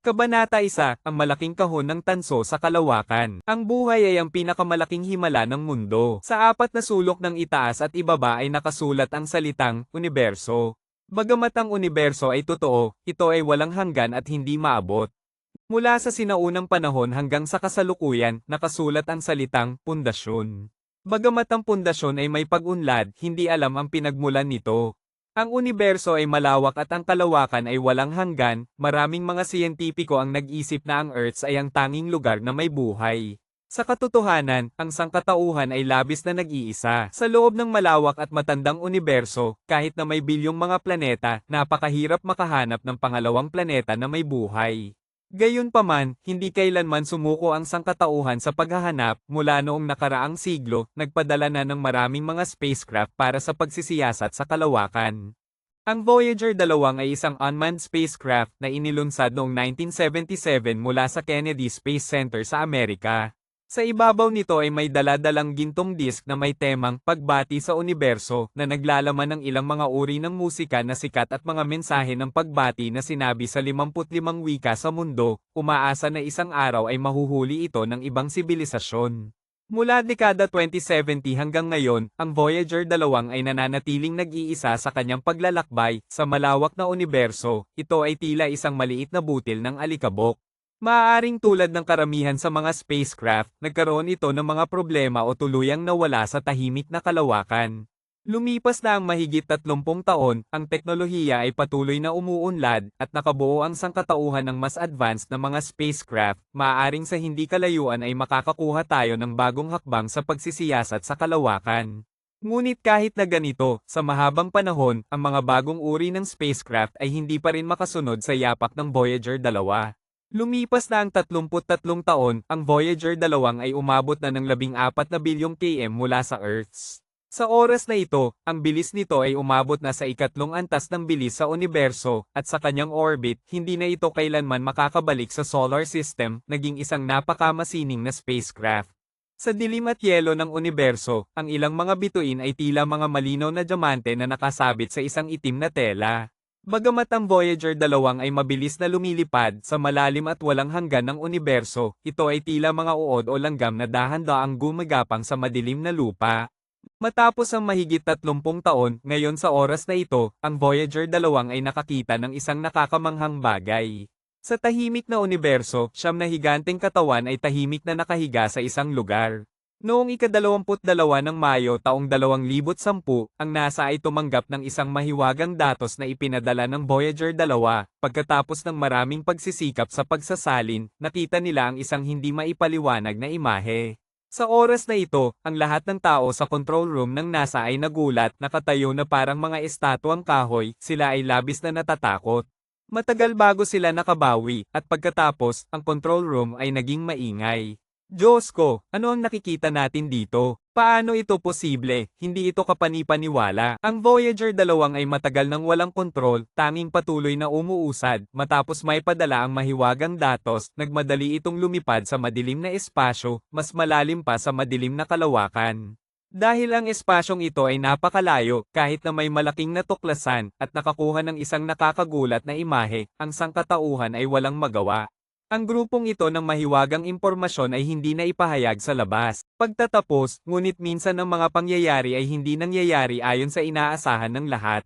Kabanata 1, ang malaking kahon ng tanso sa kalawakan. Ang buhay ay ang pinakamalaking himala ng mundo. Sa apat na sulok ng itaas at ibaba ay nakasulat ang salitang, universo. Bagamat ang universo ay totoo, ito ay walang hanggan at hindi maabot. Mula sa sinaunang panahon hanggang sa kasalukuyan, nakasulat ang salitang, pundasyon. Bagamat ang pundasyon ay may pag-unlad, hindi alam ang pinagmulan nito. Ang universo ay malawak at ang kalawakan ay walang hanggan, maraming mga siyentipiko ang nag-isip na ang Earth ay ang tanging lugar na may buhay. Sa katotohanan, ang sangkatauhan ay labis na nag-iisa. Sa loob ng malawak at matandang universo, kahit na may bilyong mga planeta, napakahirap makahanap ng pangalawang planeta na may buhay. Gayunpaman, hindi kailanman sumuko ang sangkatauhan sa paghahanap, mula noong nakaraang siglo, nagpadala na ng maraming mga spacecraft para sa pagsisiyasat sa kalawakan. Ang Voyager 2 ay isang unmanned spacecraft na inilunsad noong 1977 mula sa Kennedy Space Center sa Amerika. Sa ibabaw nito ay may dala-dalang gintong disk na may temang pagbati sa universo na naglalaman ng ilang mga uri ng musika na sikat at mga mensahe ng pagbati na sinabi sa 55 wika sa mundo, umaasa na isang araw ay mahuhuli ito ng ibang sibilisasyon. Mula dekada 2070 hanggang ngayon, ang Voyager 2 ay nananatiling nag-iisa sa kanyang paglalakbay sa malawak na universo. Ito ay tila isang maliit na butil ng alikabok. Maaaring tulad ng karamihan sa mga spacecraft, nagkaroon ito ng mga problema o tuluyang nawala sa tahimik na kalawakan. Lumipas na ang mahigit 30 taon, ang teknolohiya ay patuloy na umuunlad at nakabuo ang sangkatauhan ng mas advanced na mga spacecraft. Maaaring sa hindi kalayuan ay makakakuha tayo ng bagong hakbang sa pagsisiyasat sa kalawakan. Ngunit kahit na ganito, sa mahabang panahon, ang mga bagong uri ng spacecraft ay hindi pa rin makasunod sa yapak ng Voyager 2. Lumipas na ang 33 taon, ang Voyager 2 ay umabot na ng 14 na bilyong km mula sa Earth. Sa oras na ito, ang bilis nito ay umabot na sa ikatlong antas ng bilis sa universo, at sa kanyang orbit, hindi na ito kailanman makakabalik sa solar system, naging isang napakamasining na spacecraft. Sa dilim at yelo ng universo, ang ilang mga bituin ay tila mga malinaw na diamante na nakasabit sa isang itim na tela. Bagamat ang Voyager 2 ay mabilis na lumilipad sa malalim at walang hanggan ng universo, ito ay tila mga uod o langgam na dahan-daang gumagapang sa madilim na lupa. Matapos ang mahigit 30 taon, ngayon sa oras na ito, ang Voyager 2 ay nakakita ng isang nakakamanghang bagay. Sa tahimik na universo, siyam na higanteng katawan ay tahimik na nakahiga sa isang lugar. Noong ika-22 ng Mayo taong 2010, ang NASA ay tumanggap ng isang mahiwagang datos na ipinadala ng Voyager 2. Pagkatapos ng maraming pagsisikap sa pagsasalin, nakita nila ang isang hindi maipaliwanag na imahe. Sa oras na ito, ang lahat ng tao sa control room ng NASA ay nagulat, nakatayo na parang mga estatwang kahoy, sila ay labis na natatakot. Matagal bago sila nakabawi, at pagkatapos, ang control room ay naging maingay. Diyos ko, ano ang nakikita natin dito? Paano ito posible? Hindi ito kapani-paniwala. Ang Voyager 2 ay matagal nang walang kontrol, tanging patuloy na umuusad. Matapos may padala ang mahiwagang datos, nagmadali itong lumipad sa madilim na espasyo, mas malalim pa sa madilim na kalawakan. Dahil ang espasyong ito ay napakalayo, kahit na may malaking natuklasan, at nakakuha ng isang nakakagulat na imahe, ang sangkatauhan ay walang magawa. Ang grupong ito ng mahiwagang impormasyon ay hindi na ipahayag sa labas. Pagtatapos, ngunit minsan ang mga pangyayari ay hindi nangyayari ayon sa inaasahan ng lahat.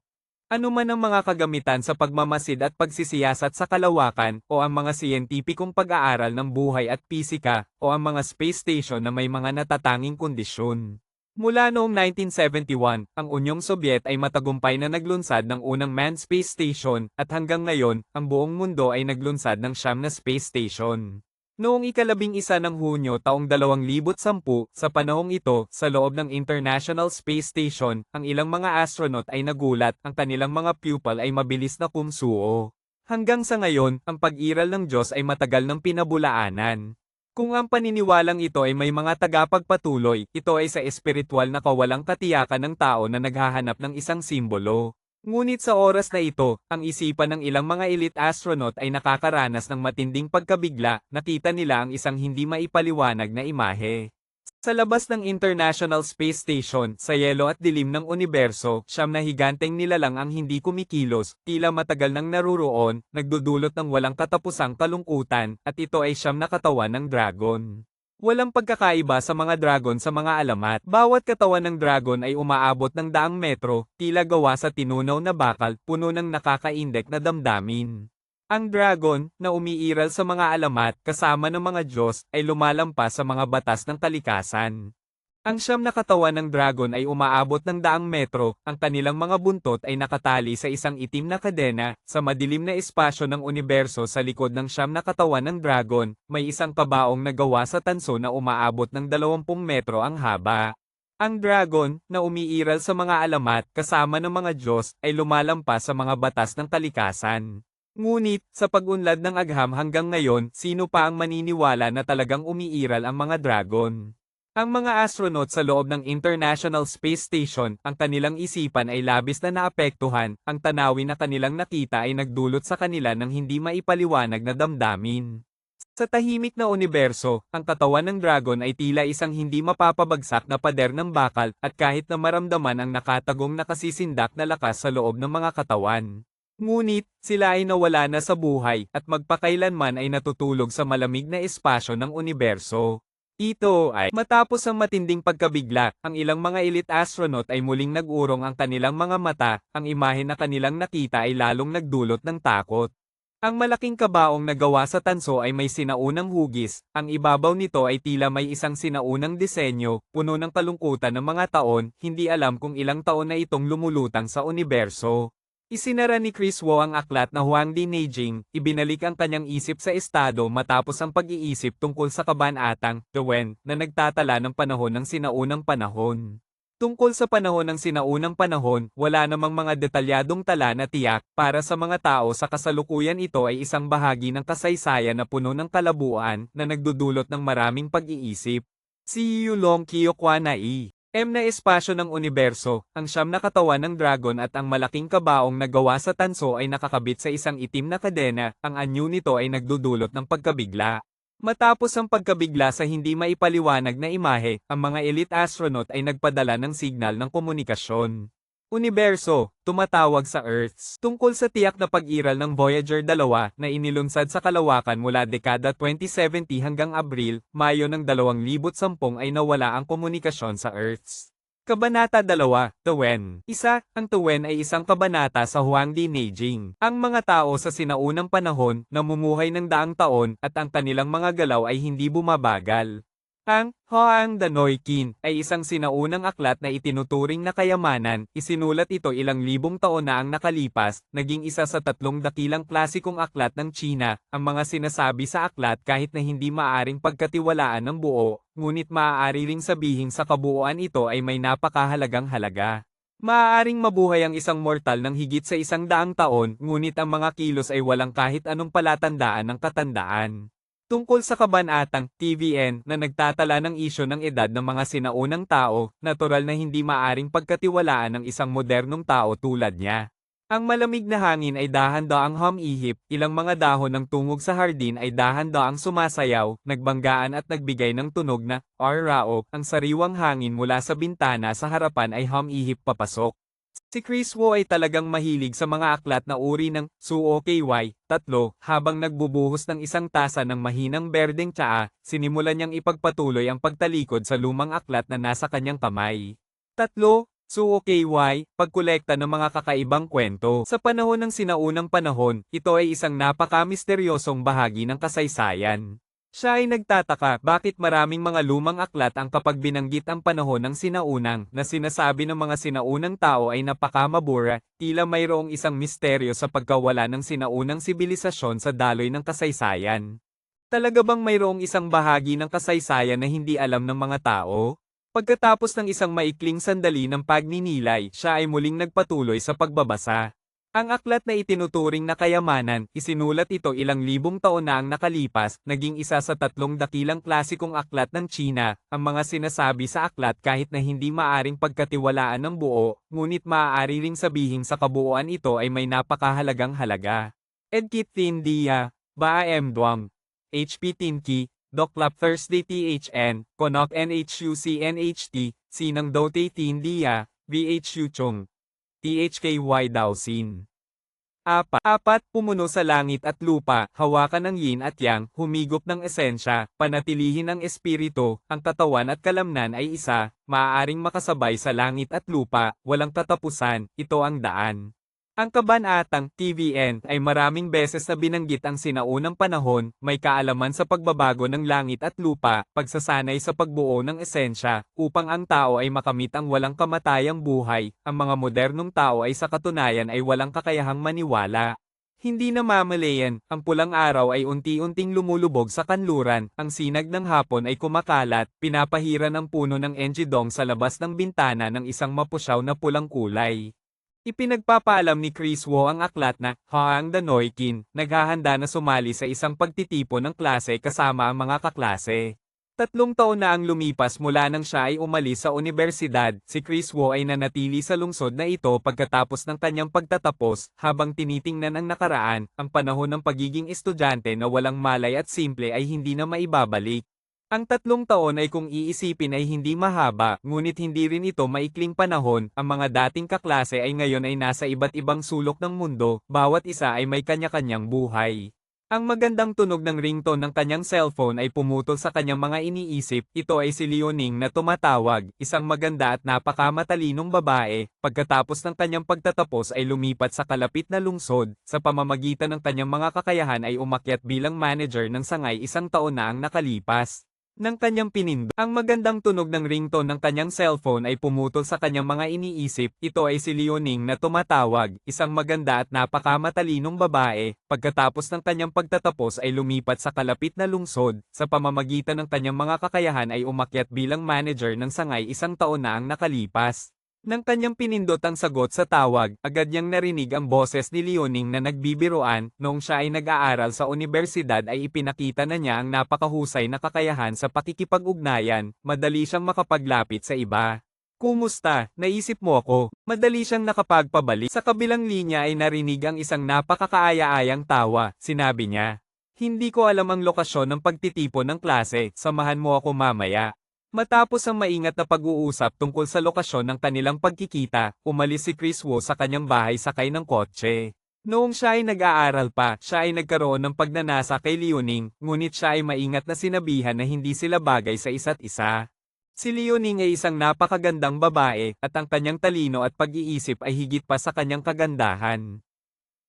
Ano man ang mga kagamitan sa pagmamasid at pagsisiyasat sa kalawakan, o ang mga siyentipikong pag-aaral ng buhay at pisika, o ang mga space station na may mga natatanging kondisyon. Mula noong 1971, ang Unyong Sobyet ay matagumpay na naglunsad ng unang manned space station, at hanggang ngayon, ang buong mundo ay naglunsad ng 9 na space station. Noong ika-11 ng Hunyo taong 2010, sa panahong ito, sa loob ng International Space Station, ang ilang mga astronaut ay nagulat, ang kanilang mga pupil ay mabilis na kumsuo. Hanggang sa ngayon, ang pag-iral ng Diyos ay matagal ng pinabulaanan. Kung ang paniniwalang ito ay may mga tagapagpatuloy, ito ay sa espiritual na kawalang katiyakan ng tao na naghahanap ng isang simbolo. Ngunit sa oras na ito, ang isipan ng ilang mga elite astronaut ay nakakaranas ng matinding pagkabigla, nakita nila ang isang hindi maipaliwanag na imahe. Sa labas ng International Space Station, sa yelo at dilim ng universo, siyam na higanteng nilalang ang hindi kumikilos, tila matagal nang naruroon, nagdudulot ng walang katapusang kalungkutan, at ito ay siyam na katawan ng dragon. Walang pagkakaiba sa mga dragon sa mga alamat. Bawat katawan ng dragon ay umaabot ng 100 metro, tila gawa sa tinunaw na bakal, puno ng nakakaindek na damdamin. Ang dragon, na umiiral sa mga alamat kasama ng mga Diyos, ay lumalampas sa mga batas ng kalikasan. Ang siyam na katawan ng dragon ay umaabot ng 100 metro, ang kanilang mga buntot ay nakatali sa isang itim na kadena, sa madilim na espasyo ng universo sa likod ng siyam na katawan ng dragon, may isang pabaong na gawa sa tanso na umaabot ng 20 metro ang haba. Ang dragon, na umiiral sa mga alamat kasama ng mga Diyos, ay lumalampas sa mga batas ng kalikasan. Ngunit, sa pag-unlad ng agham hanggang ngayon, sino pa ang maniniwala na talagang umiiral ang mga dragon? Ang mga astronaut sa loob ng International Space Station, ang kanilang isipan ay labis na naapektuhan, ang tanawin na kanilang nakita ay nagdulot sa kanila ng hindi maipaliwanag na damdamin. Sa tahimik na universo, ang katawan ng dragon ay tila isang hindi mapapabagsak na pader ng bakal, at kahit na maramdaman ang nakatagong nakasisindak na lakas sa loob ng mga katawan. Ngunit, sila ay nawala na sa buhay, at magpakailanman ay natutulog sa malamig na espasyo ng universo. Ito ay, matapos ang matinding pagkabigla, ang ilang mga elite astronaut ay muling nag-urong ang kanilang mga mata, ang imahe na kanilang nakita ay lalong nagdulot ng takot. Ang malaking kabaong na gawa sa tanso ay may sinaunang hugis, ang ibabaw nito ay tila may isang sinaunang disenyo, puno ng kalungkutan ng mga taon, hindi alam kung ilang taon na itong lumulutang sa universo. Isinara ni Chris Wu ang aklat na Huang Di Neijing, ibinalik ang kanyang isip sa estado matapos ang pag-iisip tungkol sa kabanatang, The Wen, na nagtatala ng panahon ng sinaunang panahon. Tungkol sa panahon ng sinaunang panahon, wala namang mga detalyadong tala na tiyak, para sa mga tao sa kasalukuyan ito ay isang bahagi ng kasaysayan na puno ng kalabuan, na nagdudulot ng maraming pag-iisip. Si Yulong Kiyokwanai na espasyo ng universo, ang siyam na katawan ng dragon at ang malaking kabaong na gawa sa tanso ay nakakabit sa isang itim na kadena, ang anyo nito ay nagdudulot ng pagkabigla. Matapos ang pagkabigla sa hindi maipaliwanag na imahe, ang mga elite astronaut ay nagpadala ng signal ng komunikasyon. Universo, tumatawag sa Earth. Tungkol sa tiyak na pag-iral ng Voyager 2 na inilunsad sa kalawakan mula dekada 2070 hanggang Abril, Mayo ng 2010 ay nawala ang komunikasyon sa Earth. Kabanata 2, The Wen. Ang The Wen ay isang kabanata sa Huang Di Neijing. Ang mga tao sa sinaunang panahon, namumuhay ng daang taon, at ang kanilang mga galaw ay hindi bumabagal. Ang Hoang Danoy Kin ay isang sinaunang aklat na itinuturing na kayamanan, isinulat ito ilang libong taon na ang nakalipas, naging isa sa 3 dakilang klasikong aklat ng China, ang mga sinasabi sa aklat kahit na hindi maaring pagkatiwalaan ng buo, ngunit maaari ring sabihin sa kabuuan ito ay may napakahalagang halaga. Maaaring mabuhay ang isang mortal ng higit sa 100 taon, ngunit ang mga kilos ay walang kahit anong palatandaan ng katandaan. Tungkol sa kabanatang TVN na nagtatala ng isyo ng edad ng mga sinaunang tao, natural na hindi maaring pagkatiwalaan ng isang modernong tao tulad niya. Ang malamig na hangin ay dahan-daang humihip, ilang mga dahon ng tungog sa hardin ay dahan-daang sumasayaw, nagbanggaan at nagbigay ng tunog na rao, ang sariwang hangin mula sa bintana sa harapan ay humihip papasok. Si Chris Wu ay talagang mahilig sa mga aklat na uri ng Suo KY, 3, habang nagbubuhos ng isang tasa ng mahinang berdeng tsaa, sinimulan niyang ipagpatuloy ang pagtalikod sa lumang aklat na nasa kanyang kamay. 3. Suo KY, pagkolekta ng mga kakaibang kwento. Sa panahon ng sinaunang panahon, ito ay isang napaka-misteryosong bahagi ng kasaysayan. Siya ay nagtataka bakit maraming mga lumang aklat ang kapag binanggit ang panahon ng sinaunang, na sinasabi ng mga sinaunang tao ay napakamabura, tila mayroong isang misteryo sa pagkawala ng sinaunang sibilisasyon sa daloy ng kasaysayan. Talaga bang mayroong isang bahagi ng kasaysayan na hindi alam ng mga tao? Pagkatapos ng isang maikling sandali ng pagninilay, siya ay muling nagpatuloy sa pagbabasa. Ang aklat na itinuturing na kayamanan, isinulat ito ilang libong taon na ang nakalipas, naging isa sa 3 dakilang klasikong aklat ng China, ang mga sinasabi sa aklat kahit na hindi maaring pagkatiwalaan ng buo, ngunit maaari ring sabihin sa kabuuan ito ay may napakahalagang halaga. Edkit Tin Dia, Ba M. Duang, HP Tinki, Doklap Thursday THN, Konok NHUC NHT, Sinang Dote Tin Dia, VHU Chong, THKY Dowsin. Apat, pumuno sa langit at lupa, hawakan ng yin at yang, humigop ng esensya, panatilihin ang espiritu, ang katawan at kalamnan ay isa, maaaring makasabay sa langit at lupa, walang katapusan, ito ang daan. Ang kabanatang TVN ay maraming beses na binanggit ang sinaunang panahon, may kaalaman sa pagbabago ng langit at lupa, pagsasanay sa pagbuo ng esensya, upang ang tao ay makamit ang walang kamatayang buhay, ang mga modernong tao ay sa katunayan ay walang kakayahang maniwala. Hindi namamalayan, ang pulang araw ay unti-unting lumulubog sa kanluran, ang sinag ng hapon ay kumakalat, pinapahiran ang puno ng enjidong sa labas ng bintana ng isang mapusyaw na pulang kulay. Ipinagpapaalam ni Chris Wu ang aklat na Haang Danoykin, naghahanda na sumali sa isang pagtitipon ng klase kasama ang mga kaklase. 3 taon na ang lumipas mula nang siya ay umalis sa universidad, si Chris Wu ay nanatili sa lungsod na ito pagkatapos ng kanyang pagtatapos, habang tinitingnan ang nakaraan, ang panahon ng pagiging estudyante na walang malay at simple ay hindi na maibabalik. Ang 3 taon ay kung iisipin ay hindi mahaba, ngunit hindi rin ito maikling panahon, ang mga dating kaklase ay ngayon ay nasa iba't ibang sulok ng mundo, bawat isa ay may kanya-kanyang buhay. Ang magandang tunog ng ringtone ng kanyang cellphone ay pumutol sa kanyang mga iniisip, ito ay si Leoning na tumatawag, isang maganda at napakamatalinong babae, pagkatapos ng kanyang pagtatapos ay lumipat sa kalapit na lungsod, sa pamamagitan ng kanyang mga kakayahan ay umakyat bilang manager ng sangay 1 taon na ang nakalipas. Nang kanyang pinindot, ang magandang tunog ng ringtone ng kanyang cellphone ay pumutol sa kanyang mga iniisip, ito ay si Leoning na tumatawag, isang maganda at napakamatalinong babae, pagkatapos ng kanyang pagtatapos ay lumipat sa kalapit na lungsod, sa pamamagitan ng kanyang mga kakayahan ay umakyat bilang manager ng sangay 1 taon na ang nakalipas. Nang kanyang pinindot ang sagot sa tawag, agad niyang narinig ang boses ni Leoning na nagbibiruan, noong siya ay nag-aaral sa universidad ay ipinakita na niya ang napakahusay na kakayahan sa pakikipag-ugnayan, madali siyang makapaglapit sa iba. Kumusta? Naisip mo ako? Madali siyang nakapagpabalik. Sa kabilang linya ay narinig ang isang napakakaaya-ayang tawa, sinabi niya. Hindi ko alam ang lokasyon ng pagtitipon ng klase, samahan mo ako mamaya. Matapos ang maingat na pag-uusap tungkol sa lokasyon ng kanilang pagkikita, umalis si Chris Wu sa kanyang bahay sakay ng kotse. Noong siya ay nag-aaral pa, siya ay nagkaroon ng pagnanasa kay Leoning, ngunit siya ay maingat na sinabihan na hindi sila bagay sa isa't isa. Si Leoning ay isang napakagandang babae, at ang kanyang talino at pag-iisip ay higit pa sa kanyang kagandahan.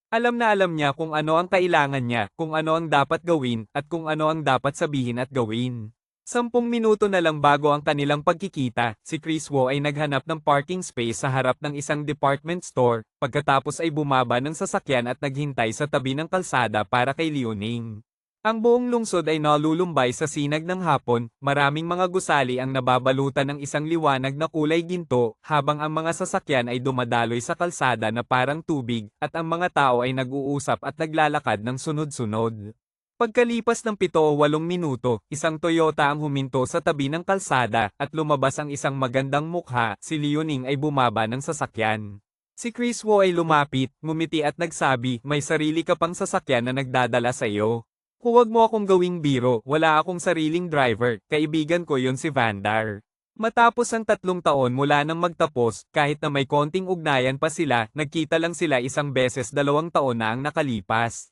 Alam na alam niya kung ano ang kailangan niya, kung ano ang dapat gawin, at kung ano ang dapat sabihin at gawin. 10 minuto na lang bago ang kanilang pagkikita, si Chris Wu ay naghanap ng parking space sa harap ng isang department store, pagkatapos ay bumaba ng sasakyan at naghintay sa tabi ng kalsada para kay Leoning. Ang buong lungsod ay nalulumbay sa sinag ng hapon, maraming mga gusali ang nababalutan ng isang liwanag na kulay ginto, habang ang mga sasakyan ay dumadaloy sa kalsada na parang tubig, at ang mga tao ay nag-uusap at naglalakad ng sunod-sunod. Pagkalipas ng 7 o 8 minuto, isang Toyota ang huminto sa tabi ng kalsada, at lumabas ang isang magandang mukha, si Leoning ay bumaba ng sasakyan. Si Chris Wu ay lumapit, ngumiti at nagsabi, may sarili ka pang sasakyan na nagdadala sa iyo. Huwag mo akong gawing biro, wala akong sariling driver, kaibigan ko yon si Vandar. Matapos ang 3 taon mula nang magtapos, kahit na may konting ugnayan pa sila, nagkita lang sila isang beses 2 taon na ang nakalipas.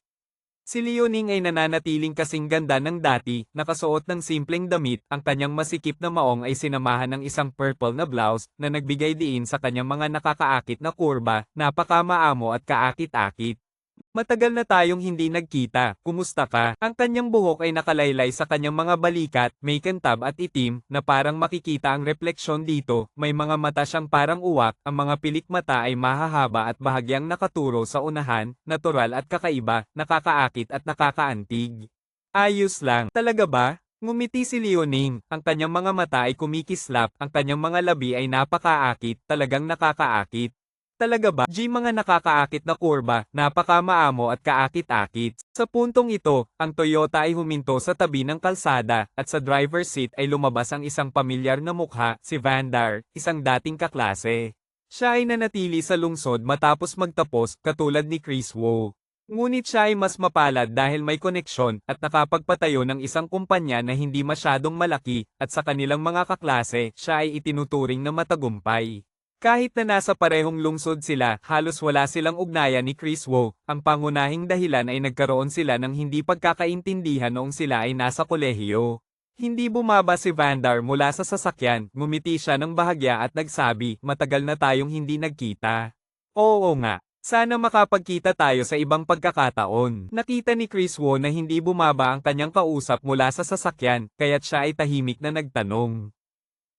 Si Leoning ay nananatiling kasing ganda ng dati, nakasuot ng simpleng damit, ang kanyang masikip na maong ay sinamahan ng isang purple na blouse, na nagbigay diin sa kanyang mga nakakaakit na kurba, napakamaamo at kaakit-akit. Matagal na tayong hindi nagkita, kumusta ka? Ang kanyang buhok ay nakalaylay sa kanyang mga balikat, may kintab at itim, na parang makikita ang refleksyon dito, may mga mata siyang parang uwak, ang mga pilik mata ay mahahaba at bahagyang nakaturo sa unahan, natural at kakaiba, nakakaakit at nakakaantig. Ayos lang, talaga ba? Ngumiti si Leoning, ang kanyang mga mata ay kumikislap, ang kanyang mga labi ay napakaakit, talagang nakakaakit. Talaga ba? Mga nakakaakit na kurba, napakamaamo at kaakit-akit. Sa puntong ito, ang Toyota ay huminto sa tabi ng kalsada, at sa driver's seat ay lumabas ang isang pamilyar na mukha, si Vandar, isang dating kaklase. Siya ay nanatili sa lungsod matapos magtapos, katulad ni Chris Wu. Ngunit siya ay mas mapalad dahil may koneksyon at nakapagpatayo ng isang kumpanya na hindi masyadong malaki at sa kanilang mga kaklase siya ay itinuturing na matagumpay. Kahit na nasa parehong lungsod sila, halos wala silang ugnayan ni Chris Wu. Ang pangunahing dahilan ay nagkaroon sila ng hindi pagkakaintindihan noong sila ay nasa kolehiyo. Hindi bumaba si Vandar mula sa sasakyan, ngumiti siya ng bahagya at nagsabi, matagal na tayong hindi nagkita. Oo nga. Sana makapagkita tayo sa ibang pagkakataon. Nakita ni Chris Wu na hindi bumaba ang kanyang kausap mula sa sasakyan, kaya't siya ay tahimik na nagtanong.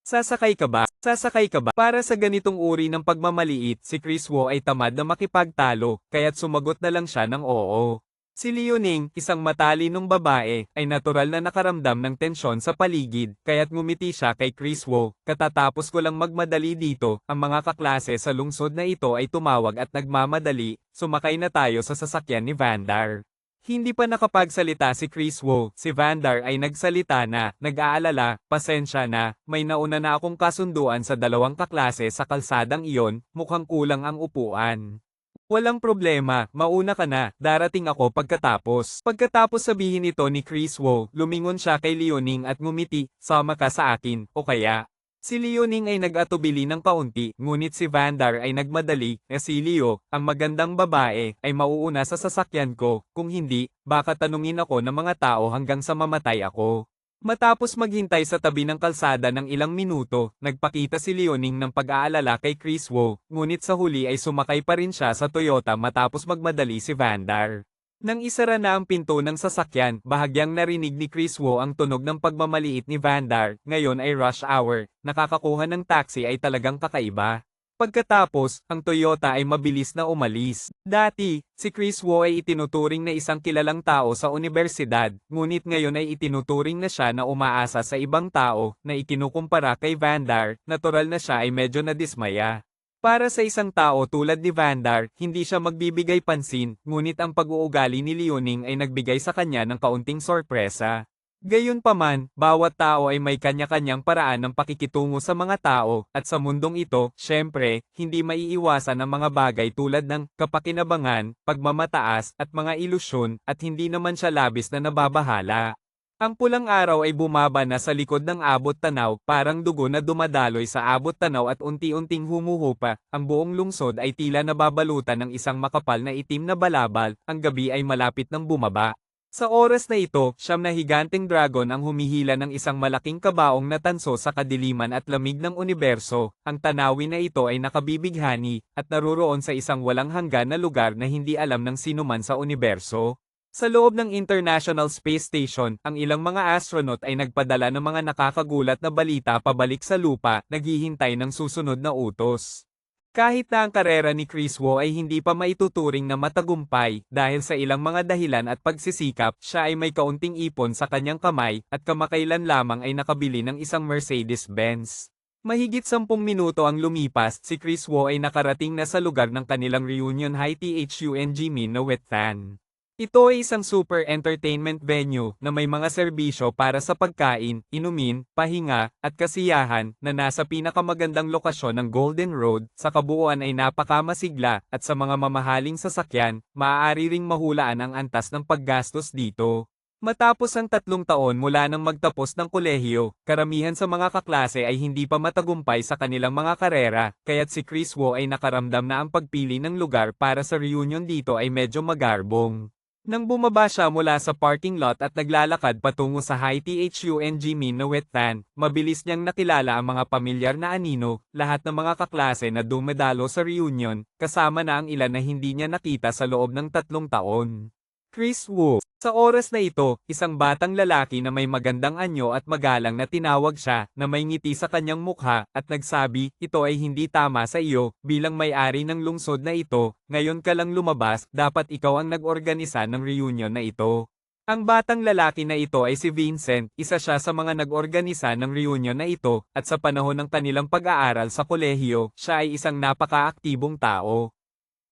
Sasakay ka ba? Sasakay ka ba? Para sa ganitong uri ng pagmamaliit, si Chris Wu ay tamad na makipagtalo, kaya't sumagot na lang siya ng oo. Si Liuning, isang matalinong babae, ay natural na nakaramdam ng tensyon sa paligid, kaya't ngumiti siya kay Chris Wu. Katatapos ko lang magmadali dito, ang mga kaklase sa lungsod na ito ay tumawag at nagmamadali, sumakay na tayo sa sasakyan ni Vandar. Hindi pa nakapagsalita si Chris Wu, si Vandar ay nagsalita na, nag-aalala, pasensya na, may nauna na akong kasunduan sa dalawang kaklase sa kalsadang iyon, mukhang kulang ang upuan. Walang problema, mauna ka na, darating ako pagkatapos. Pagkatapos sabihin ito ni Chris Wu, lumingon siya kay Liuning at ngumiti, sama ka sa akin, o kaya. Si Liuning ay nag-atubili ng kaunti, ngunit si Vandar ay nagmadali, si Leo, ang magandang babae, ay mauuna sa sasakyan ko, kung hindi, baka tanungin ako ng mga tao hanggang sa mamatay ako. Matapos maghintay sa tabi ng kalsada ng ilang minuto, nagpakita si Liuning ng pag-aalala kay Chris Wu, ngunit sa huli ay sumakay pa rin siya sa Toyota matapos magmadali si Vandar. Nang isara na ang pinto ng sasakyan, bahagyang narinig ni Chris Wu ang tunog ng pagmamaliit ni Vandar, ngayon ay rush hour, nakakakuha ng taxi ay talagang kakaiba. Pagkatapos, ang Toyota ay mabilis na umalis. Dati, si Chris Wu ay itinuturing na isang kilalang tao sa unibersidad, ngunit ngayon ay itinuturing na siya na umaasa sa ibang tao, na ikinukumpara kay Vandar, natural na siya ay medyo nadismaya. Para sa isang tao tulad ni Vandar, hindi siya magbibigay pansin, ngunit ang pag-uugali ni Liuning ay nagbigay sa kanya ng kaunting sorpresa. Gayunpaman, bawat tao ay may kanya-kanyang paraan ng pakikitungo sa mga tao, at sa mundong ito, syempre, hindi maiiwasan ang mga bagay tulad ng kapakinabangan, pagmamataas, at mga ilusyon, at hindi naman siya labis na nababahala. Ang pulang araw ay bumaba na sa likod ng abot-tanaw, parang dugo na dumadaloy sa abot-tanaw at unti-unting humuhupa, ang buong lungsod ay tila nababalutan ng isang makapal na itim na balabal, ang gabi ay malapit ng bumaba. Sa oras na ito, siyam na higanteng dragon ang humihila ng isang malaking kabaong na tanso sa kadiliman at lamig ng universo, ang tanawin na ito ay nakabibighani, at naruroon sa isang walang hanggan na lugar na hindi alam ng sinuman sa universo. Sa loob ng International Space Station, ang ilang mga astronaut ay nagpadala ng mga nakakagulat na balita pabalik sa lupa, naghihintay ng susunod na utos. Kahit na ang karera ni Chris Wu ay hindi pa maituturing na matagumpay, dahil sa ilang mga dahilan at pagsisikap, siya ay may kaunting ipon sa kanyang kamay, at kamakailan lamang ay nakabili ng isang Mercedes-Benz. Mahigit 10 minuto ang lumipas, si Chris Wu ay nakarating na sa lugar ng kanilang reunion high THUNG Min na Wetan. Ito ay isang super entertainment venue na may mga serbisyo para sa pagkain, inumin, pahinga, at kasiyahan na nasa pinakamagandang lokasyon ng Golden Road, sa kabuuan ay napakamasigla at sa mga mamahaling sasakyan, maaari ring mahulaan ang antas ng paggastos dito. Matapos ang 3 taon mula nang magtapos ng kolehiyo, karamihan sa mga kaklase ay hindi pa matagumpay sa kanilang mga karera, kaya't si Chris Wu ay nakaramdam na ang pagpili ng lugar para sa reunion dito ay medyo magarbong. Nang bumaba siya mula sa parking lot at naglalakad patungo sa High THUNG Min na Wetan, mabilis niyang nakilala ang mga pamilyar na anino, lahat ng mga kaklase na dumedalo sa reunion, kasama na ang ilan na hindi niya nakita sa loob ng 3 taon. Chris Wu. Sa oras na ito, isang batang lalaki na may magandang anyo at magalang na tinawag siya, na may ngiti sa kanyang mukha, at nagsabi, ito ay hindi tama sa iyo, bilang may-ari ng lungsod na ito, ngayon ka lang lumabas, dapat ikaw ang nag-organisa ng reunion na ito. Ang batang lalaki na ito ay si Vincent, isa siya sa mga nag-organisa ng reunion na ito, at sa panahon ng kanilang pag-aaral sa kolehiyo, siya ay isang napaka-aktibong tao.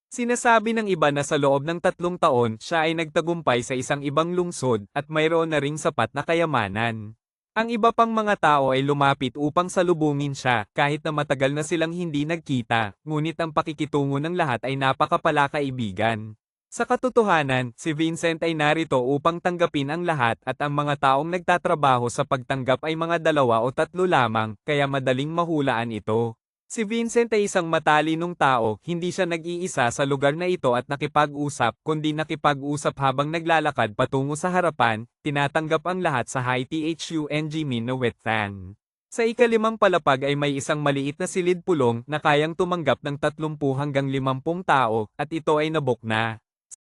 Sinasabi ng iba na sa loob ng 3 taon, siya ay nagtagumpay sa isang ibang lungsod, at mayroon na ring sapat na kayamanan. Ang iba pang mga tao ay lumapit upang salubungin siya, kahit na matagal na silang hindi nagkita, ngunit ang pakikitungo ng lahat ay napakapalakaibigan. Sa katotohanan, si Vincent ay narito upang tanggapin ang lahat at ang mga taong nagtatrabaho sa pagtanggap ay mga 2 o 3 lamang, kaya madaling mahulaan ito. Si Vincent ay isang matalinong tao, hindi siya nag-iisa sa lugar na ito at nakipag-usap, kundi nakipag-usap habang naglalakad patungo sa harapan, tinatanggap ang lahat sa High Thung Minawethan. Sa ikalimang palapag ay may isang maliit na silid pulong na kayang tumanggap ng 30 hanggang 50 tao, at ito ay nabok na.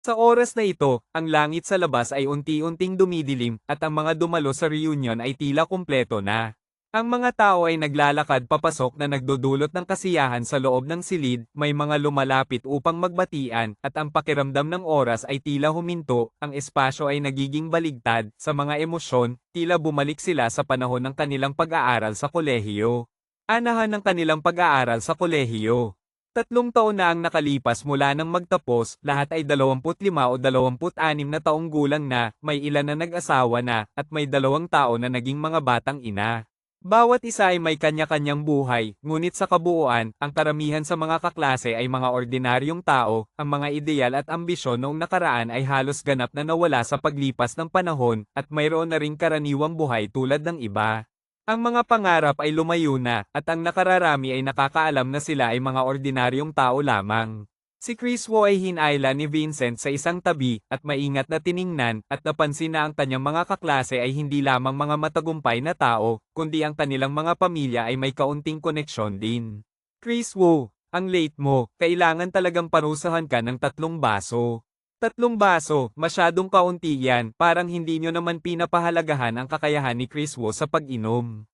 Sa oras na ito, ang langit sa labas ay unti-unting dumidilim, at ang mga dumalo sa reunion ay tila kumpleto na. Ang mga tao ay naglalakad papasok na nagdudulot ng kasiyahan sa loob ng silid, may mga lumalapit upang magbatian, at ang pakiramdam ng oras ay tila huminto, ang espasyo ay nagiging baligtad, sa mga emosyon, tila bumalik sila sa panahon ng kanilang pag-aaral sa kolehiyo. Anahan ng kanilang pag-aaral sa kolehiyo. 3 taon na ang nakalipas mula nang magtapos, lahat ay 25 o 26 na taong gulang na, may ilan na nag-asawa na, at may 2 tao na naging mga batang ina. Bawat isa ay may kanya-kanyang buhay, ngunit sa kabuuan, ang karamihan sa mga kaklase ay mga ordinaryong tao, ang mga ideal at ambisyon noong nakaraan ay halos ganap na nawala sa paglipas ng panahon, at mayroon na ring karaniwang buhay tulad ng iba. Ang mga pangarap ay lumayo na, at ang nakararami ay nakakaalam na sila ay mga ordinaryong tao lamang. Si Chris Wu ay hinayla ni Vincent sa isang tabi, at maingat na tiningnan, at napansin na ang kanyang mga kaklase ay hindi lamang mga matagumpay na tao, kundi ang kanilang mga pamilya ay may kaunting koneksyon din. Chris Wu, ang late mo, kailangan talagang parusahan ka ng 3 baso. 3 baso, masyadong kaunti yan, parang hindi nyo naman pinapahalagahan ang kakayahan ni Chris Wu sa pag-inom.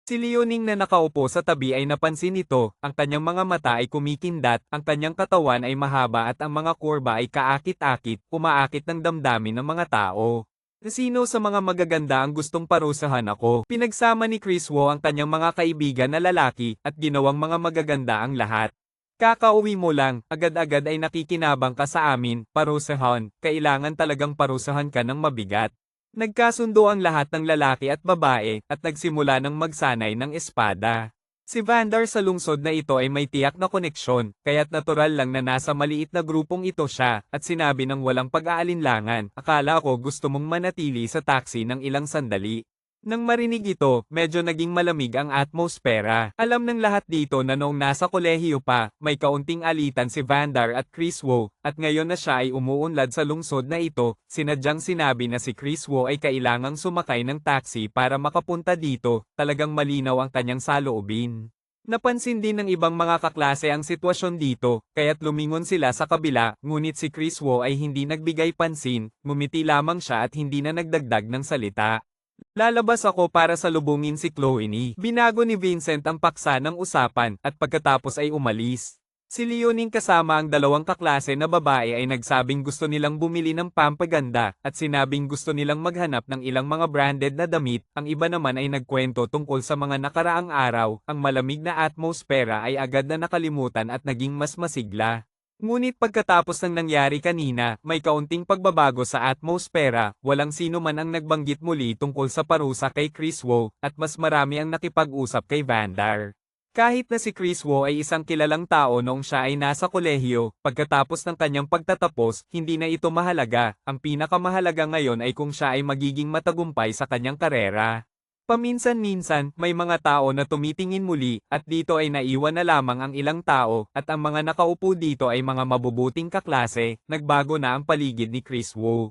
Si Leoning na nakaupo sa tabi ay napansin nito, ang kanyang mga mata ay kumikindat, ang kanyang katawan ay mahaba at ang mga kurba ay kaakit-akit, umaakit ng damdamin ng mga tao. Sino sa mga magaganda ang gustong parusahan ako? Pinagsama ni Chris Wu ang kanyang mga kaibigan na lalaki, at ginawang mga magaganda ang lahat. Kakauwi mo lang, agad-agad ay nakikinabang ka sa amin, parusahan, kailangan talagang parusahan ka ng mabigat. Nagkasundo ang lahat ng lalaki at babae, at nagsimula ng magsanay ng espada. Si Vander sa lungsod na ito ay may tiyak na koneksyon, kaya't natural lang na nasa maliit na grupong ito siya, at sinabi ng walang pag-aalinlangan, akala ko gusto mong manatili sa taxi ng ilang sandali. Nang marinig ito, medyo naging malamig ang atmosfera. Alam ng lahat dito na noong nasa kolehiyo pa, may kaunting alitan si Vander at Chris Wu, at ngayon na siya ay umuunlad sa lungsod na ito, sinadyang sinabi na si Chris Wu ay kailangang sumakay ng taxi para makapunta dito, talagang malinaw ang kanyang saloobin. Napansin din ng ibang mga kaklase ang sitwasyon dito, kaya't lumingon sila sa kabila, ngunit si Chris Wu ay hindi nagbigay pansin, ngumiti lamang siya at hindi na nagdagdag ng salita. Lalabas ako para salubungin si Chloe ni. Binago ni Vincent ang paksa ng usapan, at pagkatapos ay umalis. Si Leoning kasama ang 2 kaklase na babae ay nagsabing gusto nilang bumili ng pampaganda, at sinabing gusto nilang maghanap ng ilang mga branded na damit, ang iba naman ay nagkwento tungkol sa mga nakaraang araw, ang malamig na atmosfera ay agad na nakalimutan at naging mas masigla. Ngunit pagkatapos ng nangyari kanina, may kaunting pagbabago sa atmosfera, walang sino man ang nagbanggit muli tungkol sa parusa kay Chris Wu, at mas marami ang nakipag-usap kay Vander. Kahit na si Chris Wu ay isang kilalang tao noong siya ay nasa kolehiyo, pagkatapos ng kanyang pagtatapos, hindi na ito mahalaga, ang pinakamahalaga ngayon ay kung siya ay magiging matagumpay sa kanyang karera. Paminsan-minsan, may mga tao na tumitingin muli, at dito ay naiwan na lamang ang ilang tao, at ang mga nakaupo dito ay mga mabubuting kaklase, nagbago na ang paligid ni Chris Wu.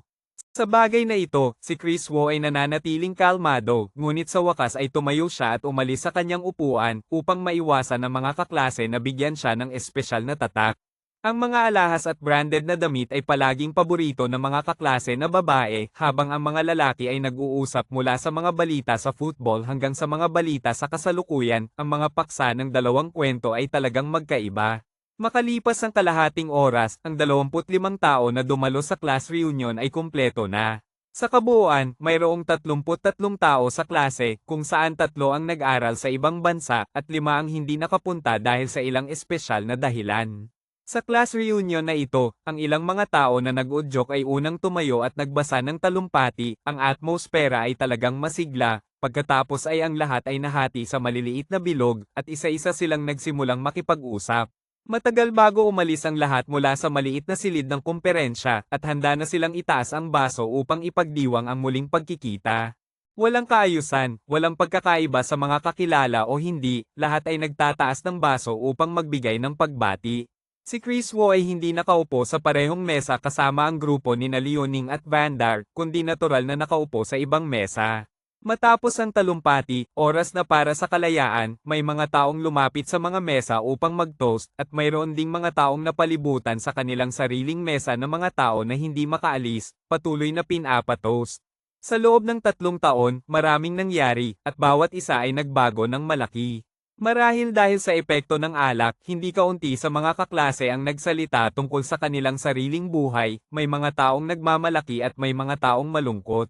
Sa bagay na ito, si Chris Wu ay nananatiling kalmado, ngunit sa wakas ay tumayo siya at umalis sa kanyang upuan, upang maiwasan ng mga kaklase na bigyan siya ng espesyal na tatak. Ang mga alahas at branded na damit ay palaging paborito ng mga kaklase na babae, habang ang mga lalaki ay nag-uusap mula sa mga balita sa football hanggang sa mga balita sa kasalukuyan, ang mga paksa ng 2 kwento ay talagang magkaiba. Makalipas ang kalahating oras, ang 25 tao na dumalo sa class reunion ay kumpleto na. Sa kabuuan, mayroong 33 tao sa klase, kung saan 3 ang nag-aral sa ibang bansa, at 5 ang hindi nakapunta dahil sa ilang espesyal na dahilan. Sa class reunion na ito, ang ilang mga tao na nag-udyok ay unang tumayo at nagbasa ng talumpati, ang atmosfera ay talagang masigla, pagkatapos ay ang lahat ay nahati sa maliliit na bilog, at isa-isa silang nagsimulang makipag-usap. Matagal bago umalis ang lahat mula sa maliit na silid ng kumperensya at handa na silang itaas ang baso upang ipagdiwang ang muling pagkikita. Walang kaayusan, walang pagkakaiba sa mga kakilala o hindi, lahat ay nagtataas ng baso upang magbigay ng pagbati. Si Chris Wu ay hindi nakaupo sa parehong mesa kasama ang grupo ni Leoning at Vandar, kundi natural na nakaupo sa ibang mesa. Matapos ang talumpati, oras na para sa kalayaan, may mga taong lumapit sa mga mesa upang mag-toast at mayroon ding mga taong napalibutan sa kanilang sariling mesa ng mga tao na hindi makaalis, patuloy na pinapa-toast. Sa loob ng 3 taon, maraming nangyari, at bawat isa ay nagbago ng malaki. Marahil dahil sa epekto ng alak, hindi kaunti sa mga kaklase ang nagsalita tungkol sa kanilang sariling buhay, may mga taong nagmamalaki at may mga taong malungkot.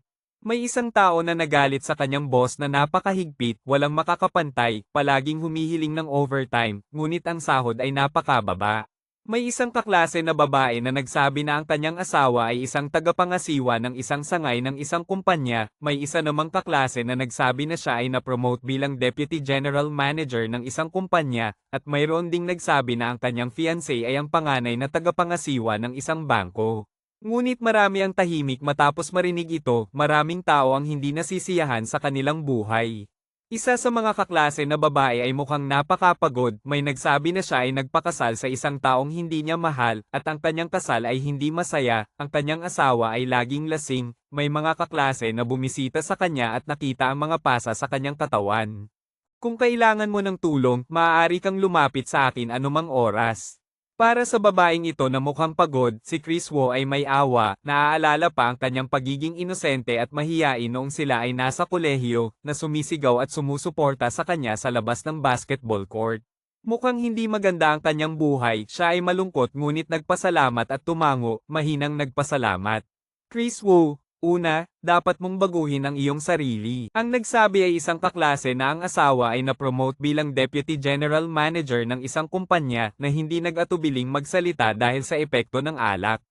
May isang tao na nagalit sa kanyang boss na napakahigpit, walang makakapantay, palaging humihiling ng overtime, ngunit ang sahod ay napakababa. May isang kaklase na babae na nagsabi na ang kanyang asawa ay isang tagapangasiwa ng isang sangay ng isang kumpanya, may isa namang kaklase na nagsabi na siya ay na-promote bilang Deputy General Manager ng isang kumpanya, at mayroon ding nagsabi na ang kanyang fiancé ay ang panganay na tagapangasiwa ng isang bangko. Ngunit marami ang tahimik matapos marinig ito, maraming tao ang hindi nasisiyahan sa kanilang buhay. Isa sa mga kaklase na babae ay mukhang napakapagod, may nagsabi na siya ay nagpakasal sa isang taong hindi niya mahal, at ang kanyang kasal ay hindi masaya, ang kanyang asawa ay laging lasing, may mga kaklase na bumisita sa kanya at nakita ang mga pasa sa kanyang katawan. Kung kailangan mo ng tulong, maaari kang lumapit sa akin anumang oras. Para sa babaeng ito na mukhang pagod, si Chris Wu ay may awa, naaalala pa ang kanyang pagiging inosente at mahiyain noong sila ay nasa kolehiyo, na sumisigaw at sumusuporta sa kanya sa labas ng basketball court. Mukhang hindi maganda ang kanyang buhay, siya ay malungkot ngunit nagpasalamat at tumango, mahinang nagpasalamat. Chris Wu, una, dapat mong baguhin ang iyong sarili. Ang nagsabi ay isang kaklase na ang asawa ay na-promote bilang Deputy General Manager ng isang kumpanya na hindi nag-atubiling magsalita dahil sa epekto ng alak.